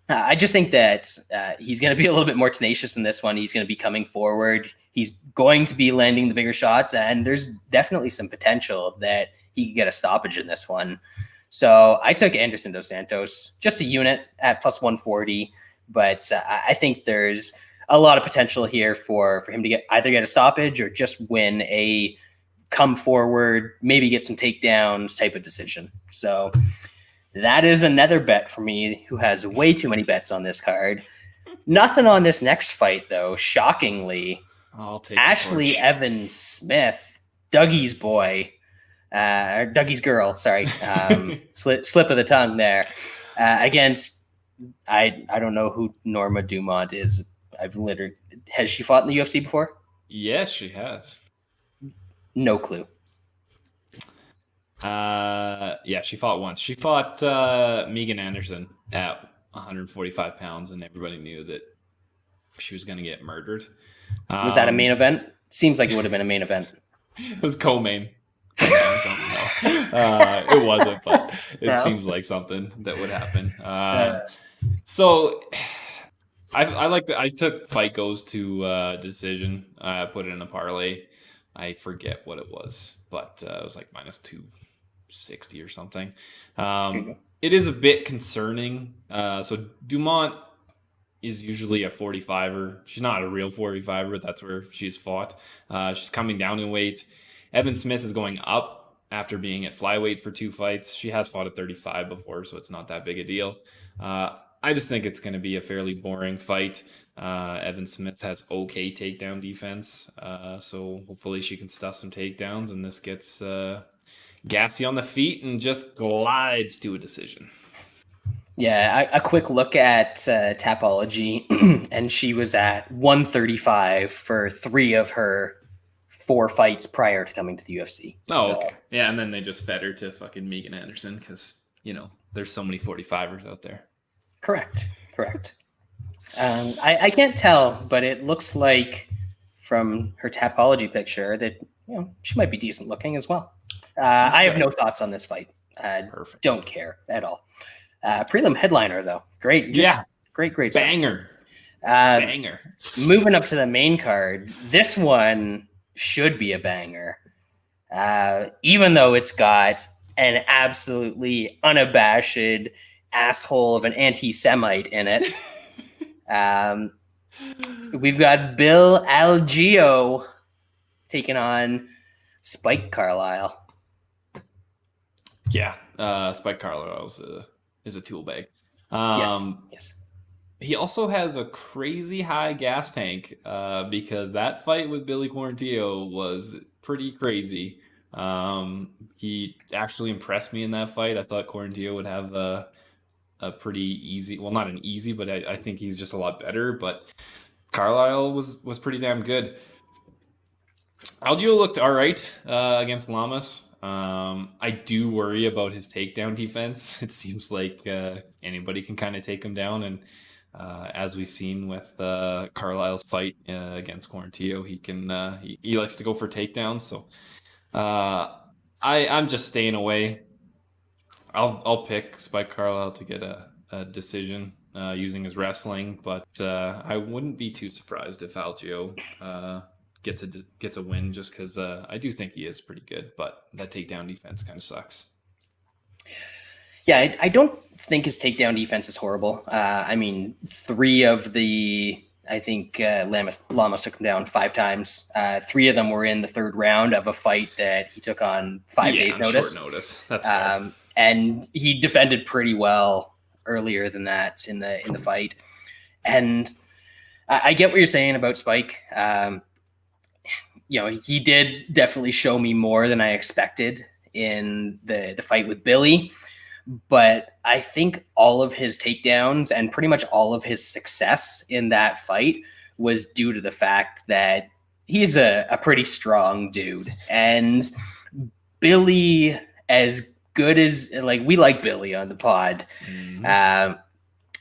I just think that he's going to be a little bit more tenacious in this one. He's going to be coming forward. He's going to be landing the bigger shots, and there's definitely some potential that he could get a stoppage in this one. So I took Anderson Dos Santos, just a unit at plus 140. But I think there's a lot of potential here for him to either get a stoppage or just win a come forward, maybe get some takedowns type of decision. So that is another bet for me, who has way too many bets on this card. Nothing on this next fight, though, shockingly. I'll take Ashley Evans Smith, Dougie's boy, or Dougie's girl, sorry, slip of the tongue there, against, I don't know who Norma Dumont is. Has she fought in the UFC before? Yes, she has. No clue. Yeah, she fought once. She fought Megan Anderson at 145 pounds, and everybody knew that she was going to get murdered. Was that a main event? Seems like it would have been a main event. It was co-main. It wasn't, but it seems like something that would happen. So I like that. I took Fight Goes to decision. I put it in a parlay. I forget what it was, but it was like minus 260 or something. It is a bit concerning. So Dumont is usually a 45er. She's not a real 45er, but that's where she's fought. She's coming down in weight. Evan Smith is going up after being at flyweight for 2 fights. She has fought at 35 before, so it's not that big a deal. I just think it's going to be a fairly boring fight. Evan Smith has okay takedown defense, so hopefully she can stuff some takedowns, and this gets gassy on the feet and just glides to a decision. Yeah, a quick look at Tapology, and she was at 135 for 3 of her 4 fights prior to coming to the UFC. Okay. Yeah, and then they just fed her to fucking Megan Anderson because, there's so many 45ers out there. Correct. I can't tell, but it looks like from her Tapology picture that she might be decent looking as well. I have no thoughts on this fight. Perfect. Don't care at all. Prelim headliner though, great. Great banger. Banger. Moving up to the main card, this one should be a banger, even though it's got an absolutely unabashed asshole of an anti-Semite in it. We've got Bill Algeo taking on Spike Carlyle. Yeah, Spike Carlyle is a tool bag. Yes. He also has a crazy high gas tank because that fight with Billy Quarantillo was pretty crazy. He actually impressed me in that fight. I thought Quarantillo would have a pretty easy, well, not an easy, but I think he's just a lot better. But Carlyle was pretty damn good. Algeo looked all right against Lamas. I do worry about his takedown defense. It seems like anybody can kind of take him down, and as we've seen with Carlyle's fight against Quarantillo, he likes to go for takedowns. So I'm just staying away. I'll pick Spike Carlyle to get a decision using his wrestling, but I wouldn't be too surprised if Algeo gets a win, just because I do think he is pretty good, but that takedown defense kind of sucks. Yeah, I don't think his takedown defense is horrible. 3 of the, I think Lamas took him down 5 times. 3 of them were in the 3rd round of a fight that he took on 5 days notice. Short notice. That's fair. And he defended pretty well earlier than that in the fight. And I get what you're saying about Spike. He did definitely show me more than I expected in the fight with Billy. But I think all of his takedowns and pretty much all of his success in that fight was due to the fact that he's a pretty strong dude. And Billy, as good as, we like Billy on the pod. Mm-hmm.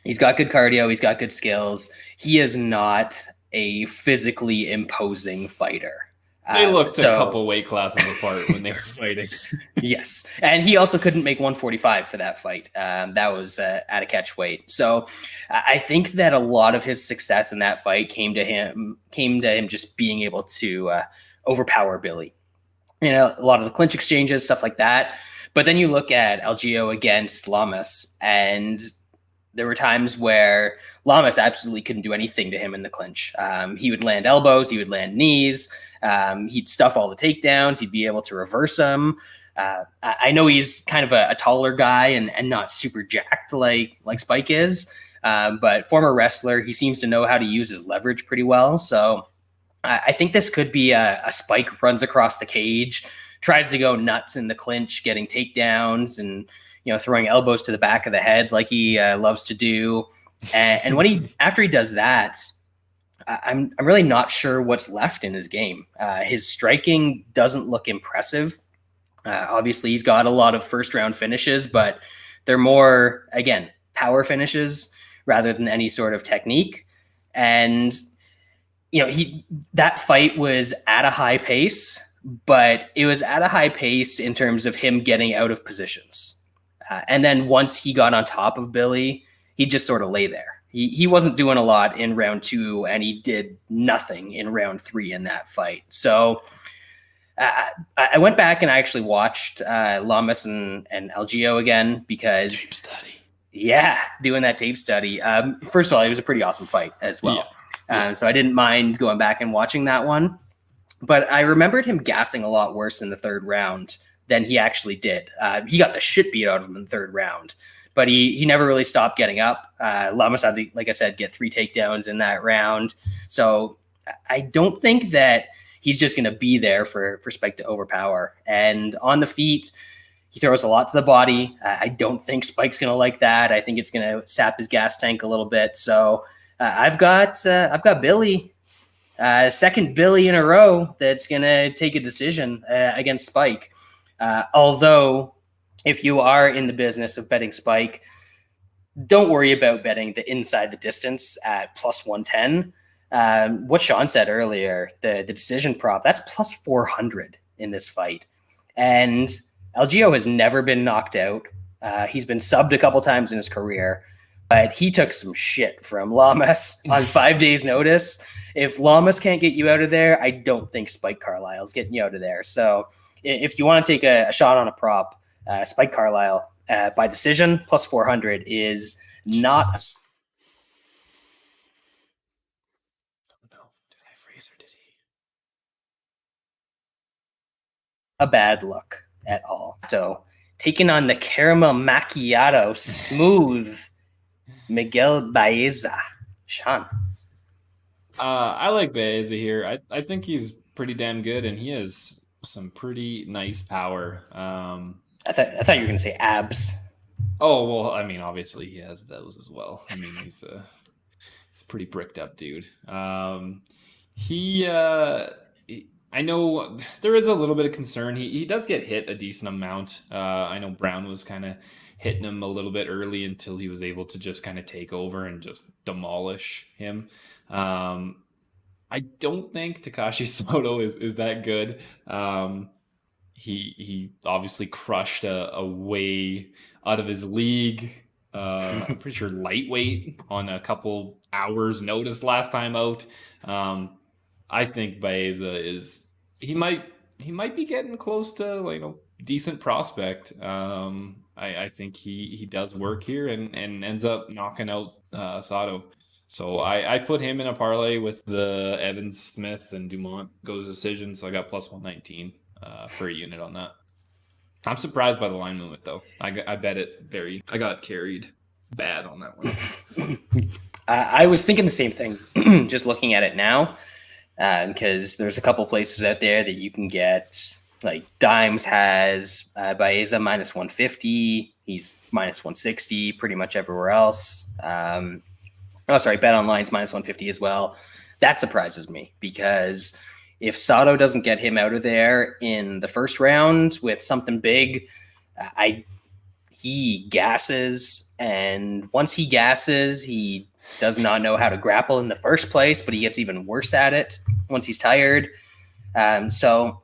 He's got good cardio. He's got good skills. He is not a physically imposing fighter. They looked a couple weight classes apart when they were fighting. Yes. And he also couldn't make 145 for that fight. That was at a catch weight. So I think that a lot of his success in that fight came to him just being able to overpower Billy. A lot of the clinch exchanges, stuff like that. But then you look at Algeo against Lamas, and there were times where Lamas absolutely couldn't do anything to him in the clinch. He would land elbows, he would land knees, he'd stuff all the takedowns, he'd be able to reverse them. I know he's kind of a taller guy and not super jacked like Spike is, but former wrestler, he seems to know how to use his leverage pretty well. So I think this could be a Spike runs across the cage, tries to go nuts in the clinch, getting takedowns and, throwing elbows to the back of the head like he loves to do. And when after he does that, I'm really not sure what's left in his game. His striking doesn't look impressive. Obviously, he's got a lot of first-round finishes, but they're more, again, power finishes rather than any sort of technique. And, that fight was at a high pace, but it was at a high pace in terms of him getting out of positions. And then once he got on top of Billy, he just sort of lay there. He wasn't doing a lot in round 2, and he did nothing in round 3 in that fight. So I went back and I actually watched Lamas and Algeo again because tape study. Yeah, doing that tape study. First of all, it was a pretty awesome fight as well. Yeah. So I didn't mind going back and watching that one. But I remembered him gassing a lot worse in the 3rd round than he actually did. He got the shit beat out of him in the 3rd round. But he never really stopped getting up. Lamas had to, like I said, get 3 takedowns in that round. So I don't think that he's just going to be there for Spike to overpower. And on the feet, he throws a lot to the body. I don't think Spike's going to like that. I think it's going to sap his gas tank a little bit. So I've got Billy, second Billy in a row that's going to take a decision against Spike. Although, if you are in the business of betting Spike, don't worry about betting the inside the distance at plus 110. What Shaun said earlier, the decision prop, that's plus 400 in this fight. And Algeo has never been knocked out. He's been subbed a couple times in his career, but he took some shit from Lamas on 5 days' notice. If Lamas can't get you out of there, I don't think Spike Carlyle's getting you out of there. So if you want to take a shot on a prop, Spike Carlyle by decision plus 400 is not. Oh no! Did I freeze or did he? A bad look at all. So taking on the caramel macchiato smooth Miguel Baeza. Shaun. I like Baeza here. I think he's pretty damn good, and he has some pretty nice power. I thought you were going to say abs. Oh, well, I mean, obviously he has those as well. I mean, he's a pretty bricked up dude. I know there is a little bit of concern. He does get hit a decent amount. I know Brown was kind of hitting him a little bit early until he was able to just kind of take over and just demolish him. I don't think Takashi Sato is that good. He obviously crushed a way out of his league. I'm pretty sure lightweight on a couple hours notice last time out. I think Baeza he might be getting close to decent prospect. I think he does work here and ends up knocking out Sato. So I put him in a parlay with the Evans, Smith, and Dumont goes decision. So I got plus 119 for a unit on that. I'm surprised by the line movement though. I bet it I got carried bad on that one. I was thinking the same thing, just looking at it now, because there's a couple places out there that you can get. Like Dimes has Baeza minus 150. He's minus 160 pretty much everywhere else. Bet Online's minus 150 as well. That surprises me because if Sato doesn't get him out of there in the first round with something big, he gasses. And once he gasses, he does not know how to grapple in the first place, but he gets even worse at it once he's tired. So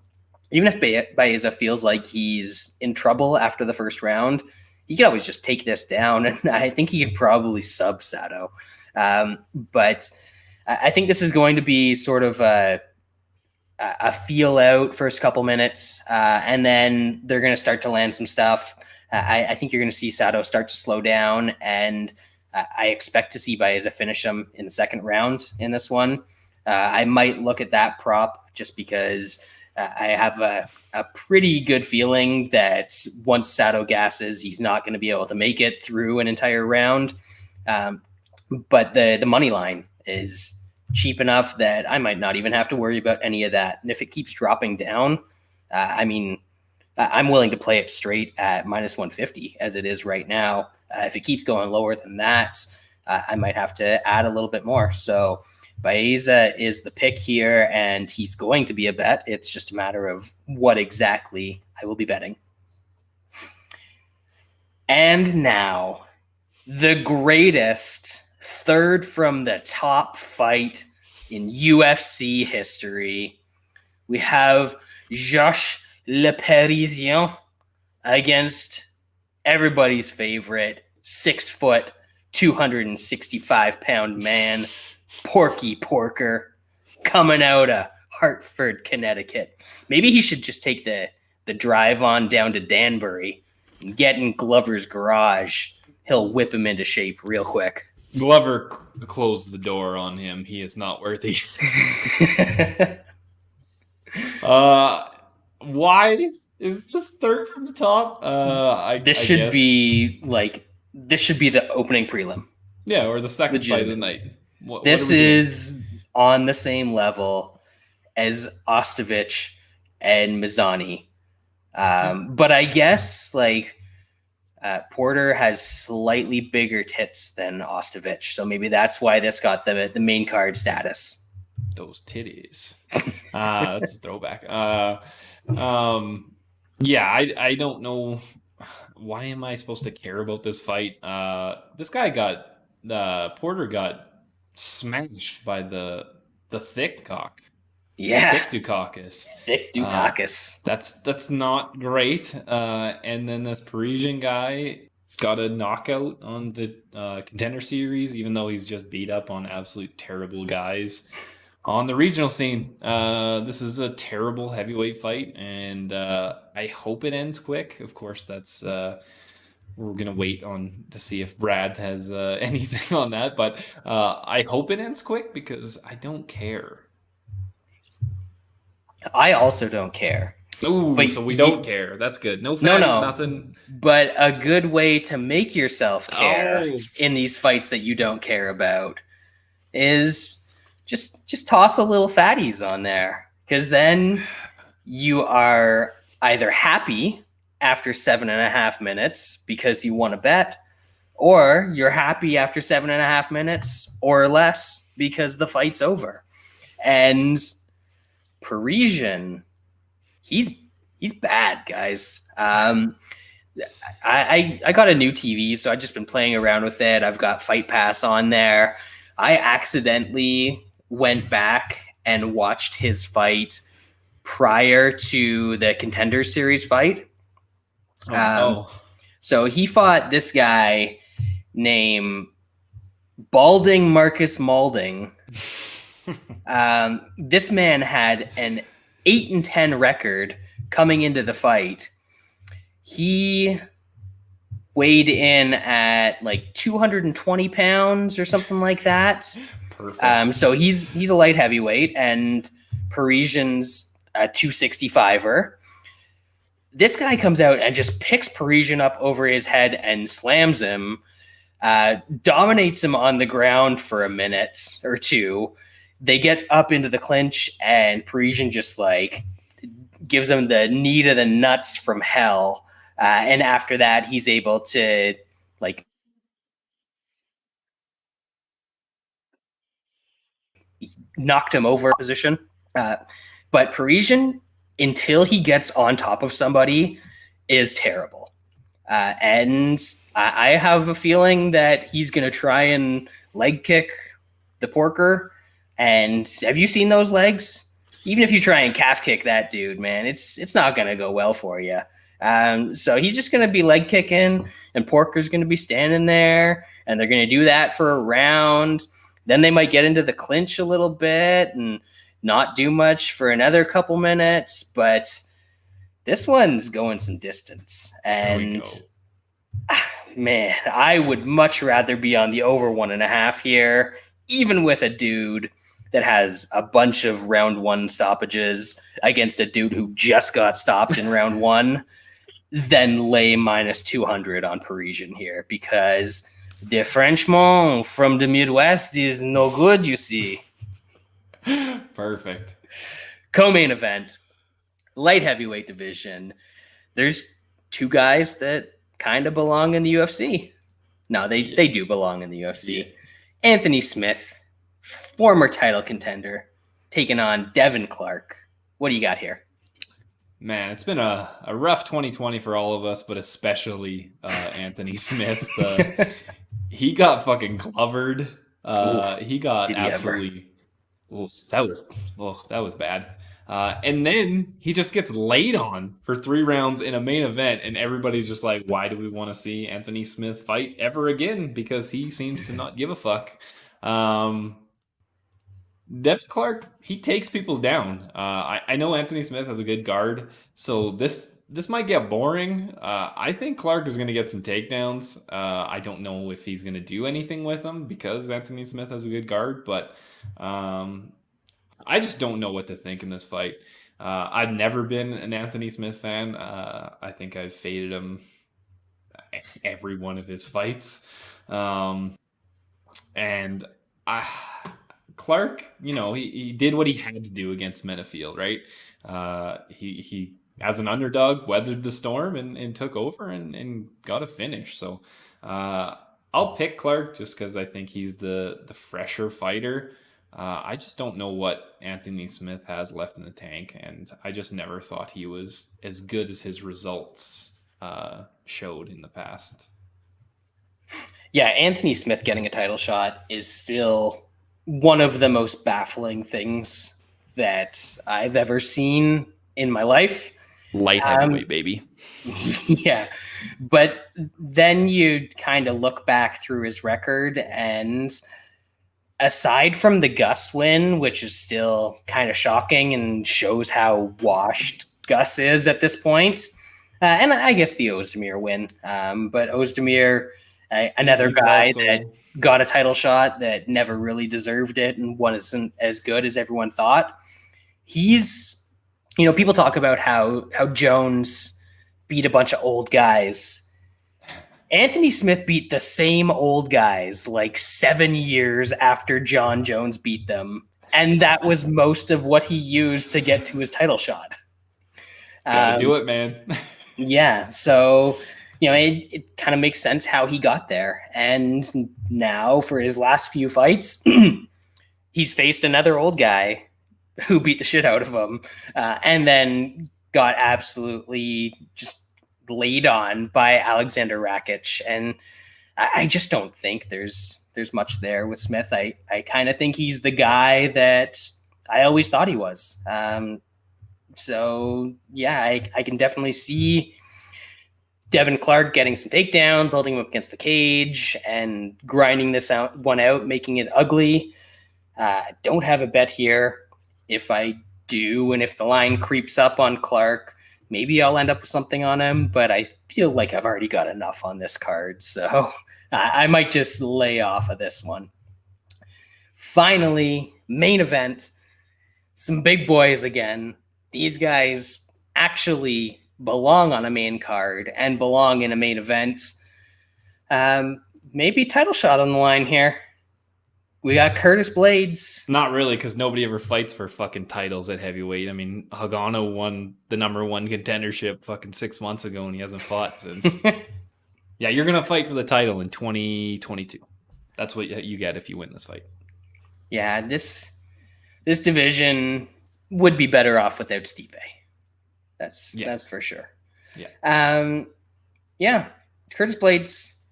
even if Baeza feels like he's in trouble after the first round, he can always just take this down. And I think he could probably sub Sato. But I think this is going to be sort of a feel out first couple minutes. And then they're going to start to land some stuff. I think you're going to see Sato start to slow down, and I expect to see Baeza finish him in the second round in this one. I might look at that prop just because I have a pretty good feeling that once Sato gasses, he's not going to be able to make it through an entire round. But the money line is cheap enough that I might not even have to worry about any of that. And if it keeps dropping down, I'm willing to play it straight at minus 150 as it is right now. If it keeps going lower than that, I might have to add a little bit more. So Baeza is the pick here, and he's going to be a bet. It's just a matter of what exactly I will be betting. And now, the greatest third from the top fight in UFC history. We have Josh Le Parisien against everybody's favorite 6 foot, 265-pound man, Porky Porker, coming out of Hartford, Connecticut. Maybe he should just take the drive on down to Danbury and get in Glover's garage. He'll whip him into shape real quick. Glover closed the door on him. He is not worthy. Why is this third from the top? This should be the opening prelim. Yeah, or the second fight of the night. This is on the same level as Ostovich and Mazany. But I guess Porter has slightly bigger tits than Ostovich, so maybe that's why this got the main card status. Those titties. That's a throwback. Yeah, I don't know. Why am I supposed to care about this fight? This guy Porter got smashed by the thick cock. Yeah. Thick Dukakis. Thick Dukakis. That's not great. And then this Parisian guy got a knockout on the Contender Series, even though he's just beat up on absolute terrible guys on the regional scene. This is a terrible heavyweight fight, and I hope it ends quick. Of course, that's we're gonna wait to see if Brad has anything on that, but I hope it ends quick because I don't care. I also don't care. Ooh, so we don't care. That's good. No fans, nothing. But a good way to make yourself care in these fights that you don't care about is just toss a little fatties on there, because then you are either happy after 7.5 minutes because you won a bet, or you're happy after 7.5 minutes or less because the fight's over. And Parisian, he's bad, guys. I got a new TV, so I've just been playing around with it. I've got Fight Pass on there. I accidentally went back and watched his fight prior to the Contender Series fight. So he fought this guy named Balding Marcus Malding. This man had an 8-10 record coming into the fight. He weighed in at 220 pounds or something like that. Perfect. So he's a light heavyweight, and Parisian's a 265er. This guy comes out and just picks Parisian up over his head and slams him, dominates him on the ground for a minute or two. They get up into the clinch, and Parisian just gives him the knee to the nuts from hell. And after that, he's able to knocked him over position. But Parisian, until he gets on top of somebody, is terrible. And I have a feeling that he's going to try and leg kick the Porker. And have you seen those legs? Even if you try and calf kick that dude, man, it's not going to go well for you. So he's just going to be leg kicking, and Porker's going to be standing there, and they're going to do that for a round. Then they might get into the clinch a little bit and not do much for another couple minutes. But this one's going some distance. And man, I would much rather be on the over 1.5 here, even with a dude that has a bunch of round one stoppages against a dude who just got stopped in round one, than lay minus 200 on Parisian here, because the Frenchman from the Midwest is no good, you see. Perfect. Co-main event, light heavyweight division. there's two guys that kind of belong in the UFC. No, they do belong in the UFC. Yeah. Anthony Smith, former title contender, taking on Devin Clark. What do you got here? Man, it's been a rough 2020 for all of us, but especially Anthony Smith. He got fucking glovered. He got absolutely. That was bad. And then he just gets laid on for 3 rounds in a main event, and everybody's just like, why do we want to see Anthony Smith fight ever again? Because he seems to not give a fuck. Devin Clark, he takes people down. I know Anthony Smith has a good guard, so this might get boring. I think Clark is going to get some takedowns. I don't know if he's going to do anything with them because Anthony Smith has a good guard, but I just don't know what to think in this fight. I've never been an Anthony Smith fan. I think I've faded him every one of his fights. And Clark, he did what he had to do against Menafield, right? He as an underdog, weathered the storm and took over and got a finish. So I'll pick Clark just because I think he's the fresher fighter. I just don't know what Anthony Smith has left in the tank, and I just never thought he was as good as his results showed in the past. Yeah, Anthony Smith getting a title shot is still one of the most baffling things that I've ever seen in my life. Light heavyweight, baby. Yeah, but then you kind of look back through his record, and aside from the Gus win, which is still kind of shocking and shows how washed Gus is at this point, and I guess the Ozdemir win, but Ozdemir, another guy that got a title shot that never really deserved it and wasn't as good as everyone thought. He's, people talk about how Jones beat a bunch of old guys. Anthony Smith beat the same old guys like 7 years after John Jones beat them. And that was most of what he used to get to his title shot. Gotta do it, man. Yeah. So, it kind of makes sense how he got there. And now for his last few fights, he's faced another old guy who beat the shit out of him and then got absolutely just laid on by Alexander Rakic. And I just don't think there's much there with Smith. I kind of think he's the guy that I always thought he was. So, yeah, I can definitely see Devin Clark getting some takedowns, holding him up against the cage, and grinding this one out, making it ugly. Don't have a bet here. If I do, and if the line creeps up on Clark, maybe I'll end up with something on him, but I feel like I've already got enough on this card, so I might just lay off of this one. Finally, main event. Some big boys again. These guys actually belong on a main card and belong in a main event. Maybe title shot on the line here. We got Curtis Blaydes. Not really, because nobody ever fights for fucking titles at heavyweight. I mean, Hagano won the #1 contendership fucking 6 months ago, and he hasn't fought since. Yeah, you're going to fight for the title in 2022. That's what you get if you win this fight. Yeah, this division would be better off without Stipe. That's for sure. Yeah. Yeah. Curtis Blaydes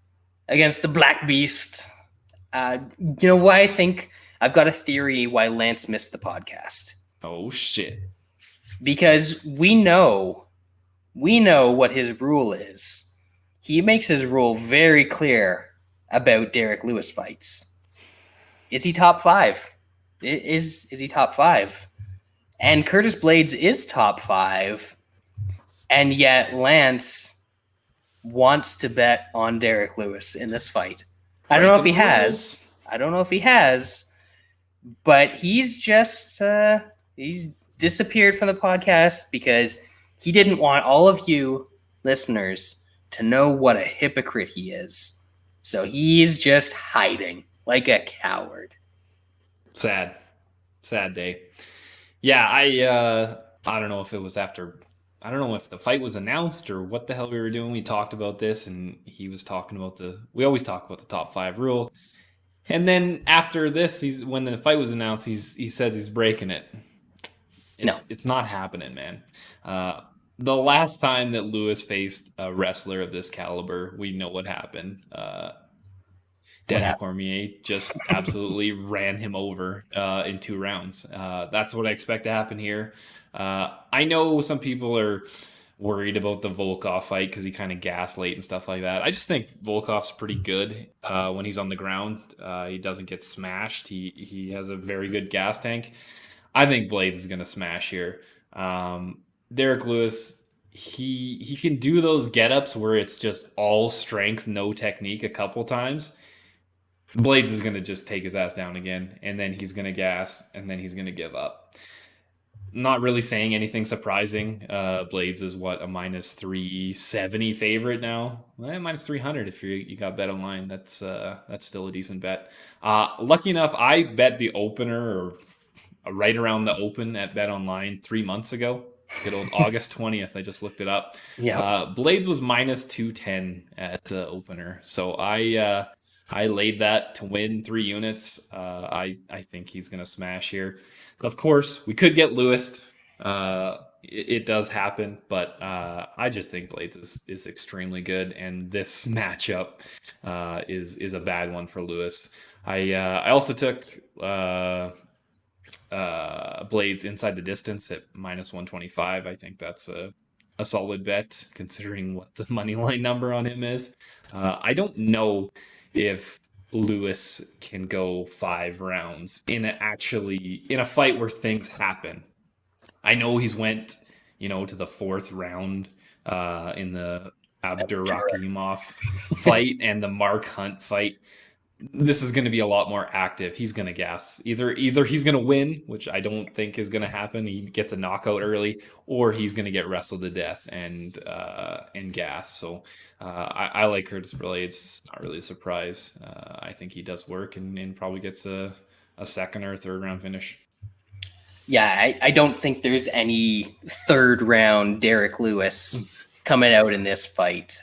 against the Black Beast. Why I think I've got a theory why Lance missed the podcast. Oh shit. Because we know what his rule is. He makes his rule very clear about Derrick Lewis fights. Is he top 5? Is he top 5? And Curtis Blaydes is top 5. And yet Lance wants to bet on Derrick Lewis in this fight. I don't know if he has. But he's just he's disappeared from the podcast because he didn't want all of you listeners to know what a hypocrite he is. So he's just hiding like a coward. Sad day. Yeah, I don't know if it was after I don't know if the fight was announced or what the hell we were doing. We talked about this, and he was talking about we always talk about the top 5 rule. And then after this, when the fight was announced, he says he's breaking it. It's not happening, man. The last time that Lewis faced a wrestler of this caliber, we know what happened. Daniel Cormier just absolutely ran him over in 2 rounds. That's what I expect to happen here. I know some people are worried about the Volkov fight because he kind of gassed late and stuff like that. I just think Volkov's pretty good when he's on the ground. He doesn't get smashed. He has a very good gas tank. I think Blaydes is going to smash here. Derrick Lewis, he can do those get-ups where it's just all strength, no technique a couple times. Blaydes is going to just take his ass down again, and then he's going to gas, and then he's going to give up. Not really saying anything surprising. Blaydes is what, a minus 370 favorite now? Minus 300 if you got bet online. That's still a decent bet. Lucky enough, I bet the opener or right around the open at Bet Online 3 months ago. Good old August 20th. I just looked it up. Yeah. Blaydes was minus 210 at the opener. So I laid that to win 3 units. I think he's going to smash here. Of course, we could get Lewis. It does happen, but I just think Blaydes is extremely good, and this matchup is a bad one for Lewis. I also took Blaydes inside the distance at minus 125. I think that's a solid bet considering what the money line number on him is. I don't know if Lewis can go 5 rounds in a fight where things happen. I know he's went, to the 4th round in the Abdurakhimov fight and the Mark Hunt fight. This is going to be a lot more active. He's going to gas. Either he's going to win, which I don't think is going to happen. He gets a knockout early, or he's going to get wrestled to death and gas. So I like Curtis Blaydes. Not really a surprise. I think he does work and probably gets a 2nd or 3rd round finish. Yeah, I don't think there's any 3rd round Derrick Lewis coming out in this fight.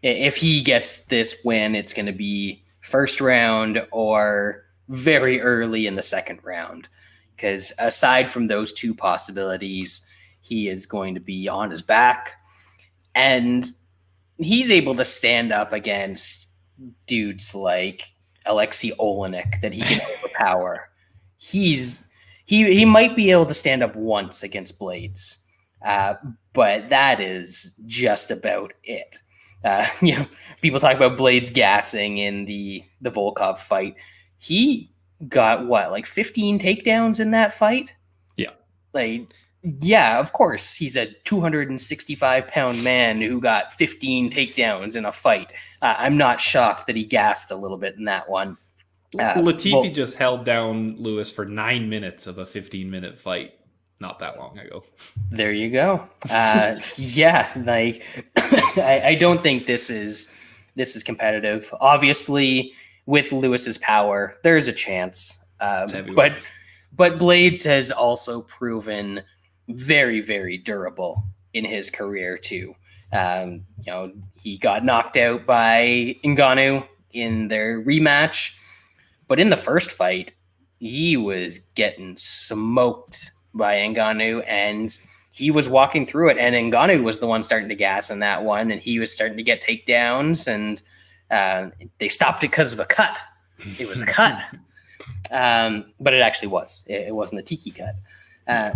If he gets this win, it's going to be 1st round or very early in the 2nd round, because aside from those 2 possibilities, he is going to be on his back, and he's able to stand up against dudes like Alexei Olenek that he can overpower. He might be able to stand up once against Blaydes, but that is just about it. People talk about Blaydes gassing in the Volkov fight. He got like 15 takedowns in that fight? Yeah. Yeah, of course. He's a 265-pound man who got 15 takedowns in a fight. I'm not shocked that he gassed a little bit in that one. Latifi just held down Lewis for 9 minutes of a 15-minute fight not that long ago. There you go. Yeah, I don't think this is competitive. Obviously, with Lewis's power, there's a chance. But Blaydes has also proven very, very durable in his career too. He got knocked out by Ngannou in their rematch, but in the first fight, he was getting smoked by Ngannou, and he was walking through it, and Ngannou was the one starting to gas in that one, and he was starting to get takedowns, and they stopped it because of a cut. It was a cut. But it actually was. It wasn't a tiki cut.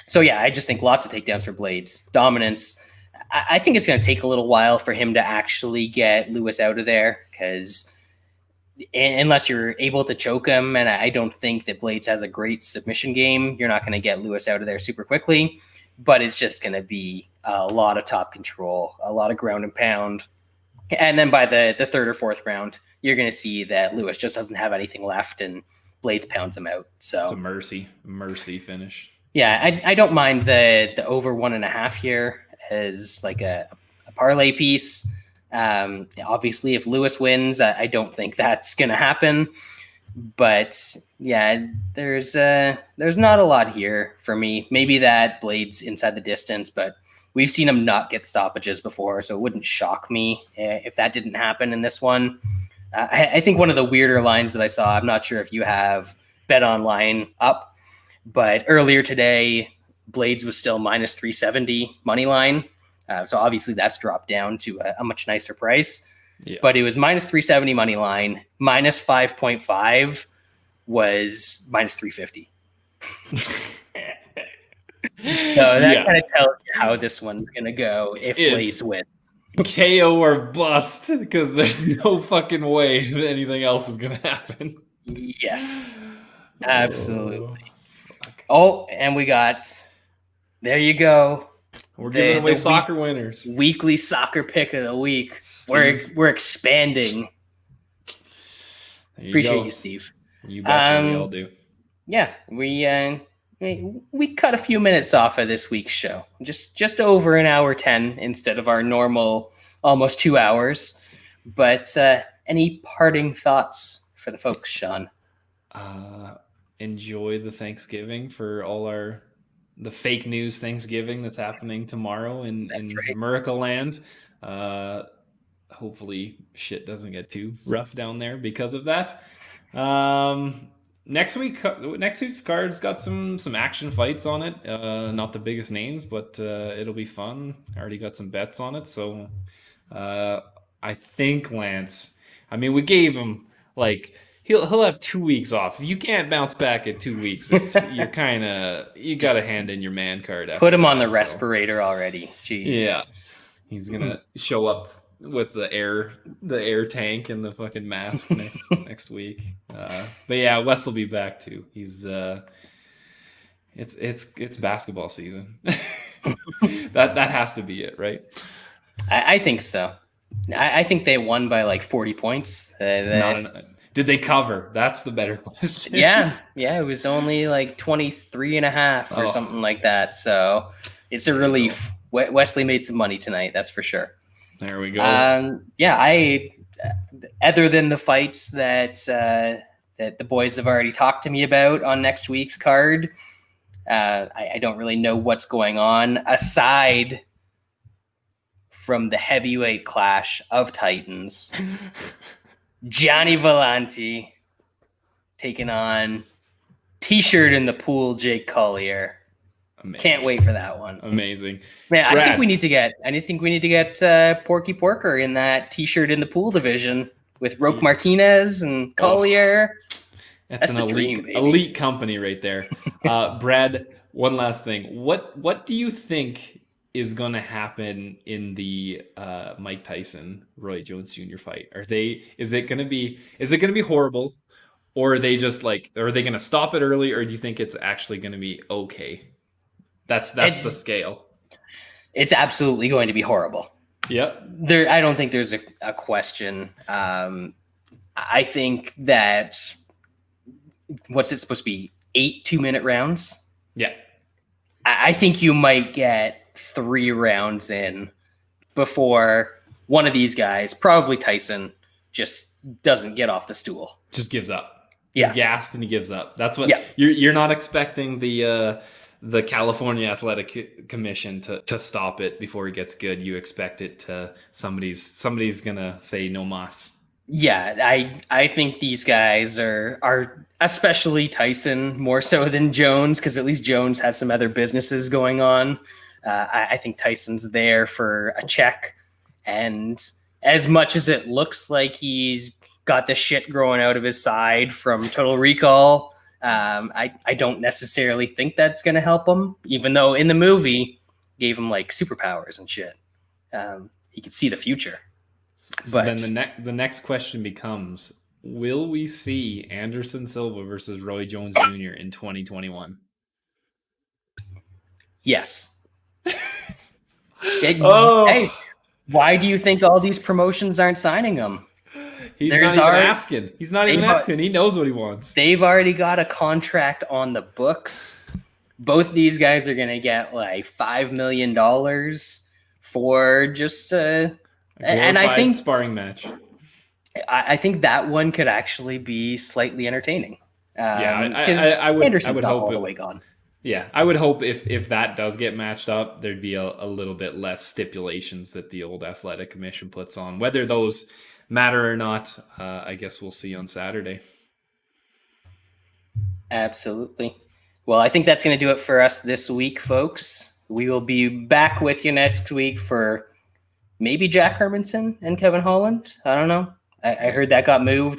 So yeah, I just think lots of takedowns for Blaydes. Dominance. I think it's going to take a little while for him to actually get Lewis out of there, because unless you're able to choke him, and I don't think that Blaydes has a great submission game, you're not going to get Lewis out of there super quickly. But it's just going to be a lot of top control, a lot of ground and pound. And then by the 3rd or 4th round, you're going to see that Lewis just doesn't have anything left, and Blaydes pounds him out. So it's a mercy finish. Yeah, I don't mind the over 1.5 here as like a parlay piece. Obviously, if Lewis wins, I don't think that's going to happen. But yeah, there's not a lot here for me. Maybe that Blaydes inside the distance, but we've seen him not get stoppages before, so it wouldn't shock me if that didn't happen in this one. I think one of the weirder lines that I saw, I'm not sure if you have Bet Online up, but earlier today, Blaydes was still minus 370 money line. So obviously that's dropped down to a much nicer price. Yeah. But it was minus 370 money line, minus 5.5 was minus 350. So that kind of tells you how this one's going to go if Blaydes wins. KO or bust, because there's no fucking way that anything else is going to happen. Yes, absolutely. And we got, there you go. We're giving away soccer winners. Weekly soccer pick of the week. We're expanding. Appreciate you, Steve. You betcha, we all do. Yeah, we cut a few minutes off of this week's show. Just over an hour 10 instead of our normal almost 2 hours. But any parting thoughts for the folks, Shaun? Enjoy the Thanksgiving for all the fake news Thanksgiving that's happening tomorrow in America land. Hopefully shit doesn't get too rough down there because of that. Next week's card's got some action fights on it. Not the biggest names, but it'll be fun. I already got some bets on it, so I think Lance. I mean, we gave him he'll have 2 weeks off. If you can't bounce back in 2 weeks, you got to hand in your man card. Put him on the respirator already. Jeez. Yeah, he's gonna show up with the air tank and the fucking mask next week. But yeah, Wes will be back too. He's it's basketball season. that has to be it, right? I think so. I think they won by 40 points. Did they cover? That's the better question. Yeah, it was only 23 and a half or something like that. So it's a relief. Wesley made some money tonight, that's for sure. There we go. Other than the fights that the boys have already talked to me about on next week's card, I don't really know what's going on aside from the heavyweight clash of Titans. Johnny Vellante taking on T-shirt in the pool Jake Collier. Amazing. Can't wait for that one. Amazing. Man, I think we need to get Porky Porker in that T-shirt in the pool division with Roque Martinez and Collier. That's an elite company right there. Brad, one last thing. What do you think is going to happen in the Mike Tyson Roy Jones Jr. fight? Is it going to be horrible, or are they just are they going to stop it early, or do you think it's actually going to be okay? That's the scale. It's absolutely going to be horrible. Yep. I don't think there's a question. I think that what's it supposed to be? 8 2-minute rounds? Yeah. I think you might get 3 rounds in before one of these guys, probably Tyson, just doesn't get off the stool. Just gives up. Yeah. He's gassed and he gives up. That's what you're not expecting the California Athletic Commission to stop it before he gets good. You expect it to somebody's gonna say no mas. Yeah, I think these guys are especially Tyson more so than Jones, because at least Jones has some other businesses going on. I think Tyson's there for a check, and as much as it looks like he's got the shit growing out of his side from Total Recall, I don't necessarily think that's going to help him, even though in the movie gave him superpowers and shit. He could see the future. So then the next question becomes, will we see Anderson Silva versus Roy Jones Jr. in 2021? Yes. Hey, why do you think all these promotions aren't signing him? He's not even asking. He's not even asking. He knows what he wants. They've already got a contract on the books. Both these guys are going to get $5 million for just and I think sparring match. I think that one could actually be slightly entertaining. I would Anderson's hope not all it. the way gone. Yeah, I would hope if that does get matched up, there'd be a little bit less stipulations that the old athletic commission puts on. Whether those matter or not, I guess we'll see on Saturday. Absolutely. Well, I think that's going to do it for us this week, folks. We will be back with you next week for maybe Jack Hermanson and Kevin Holland. I don't know. I heard that got moved,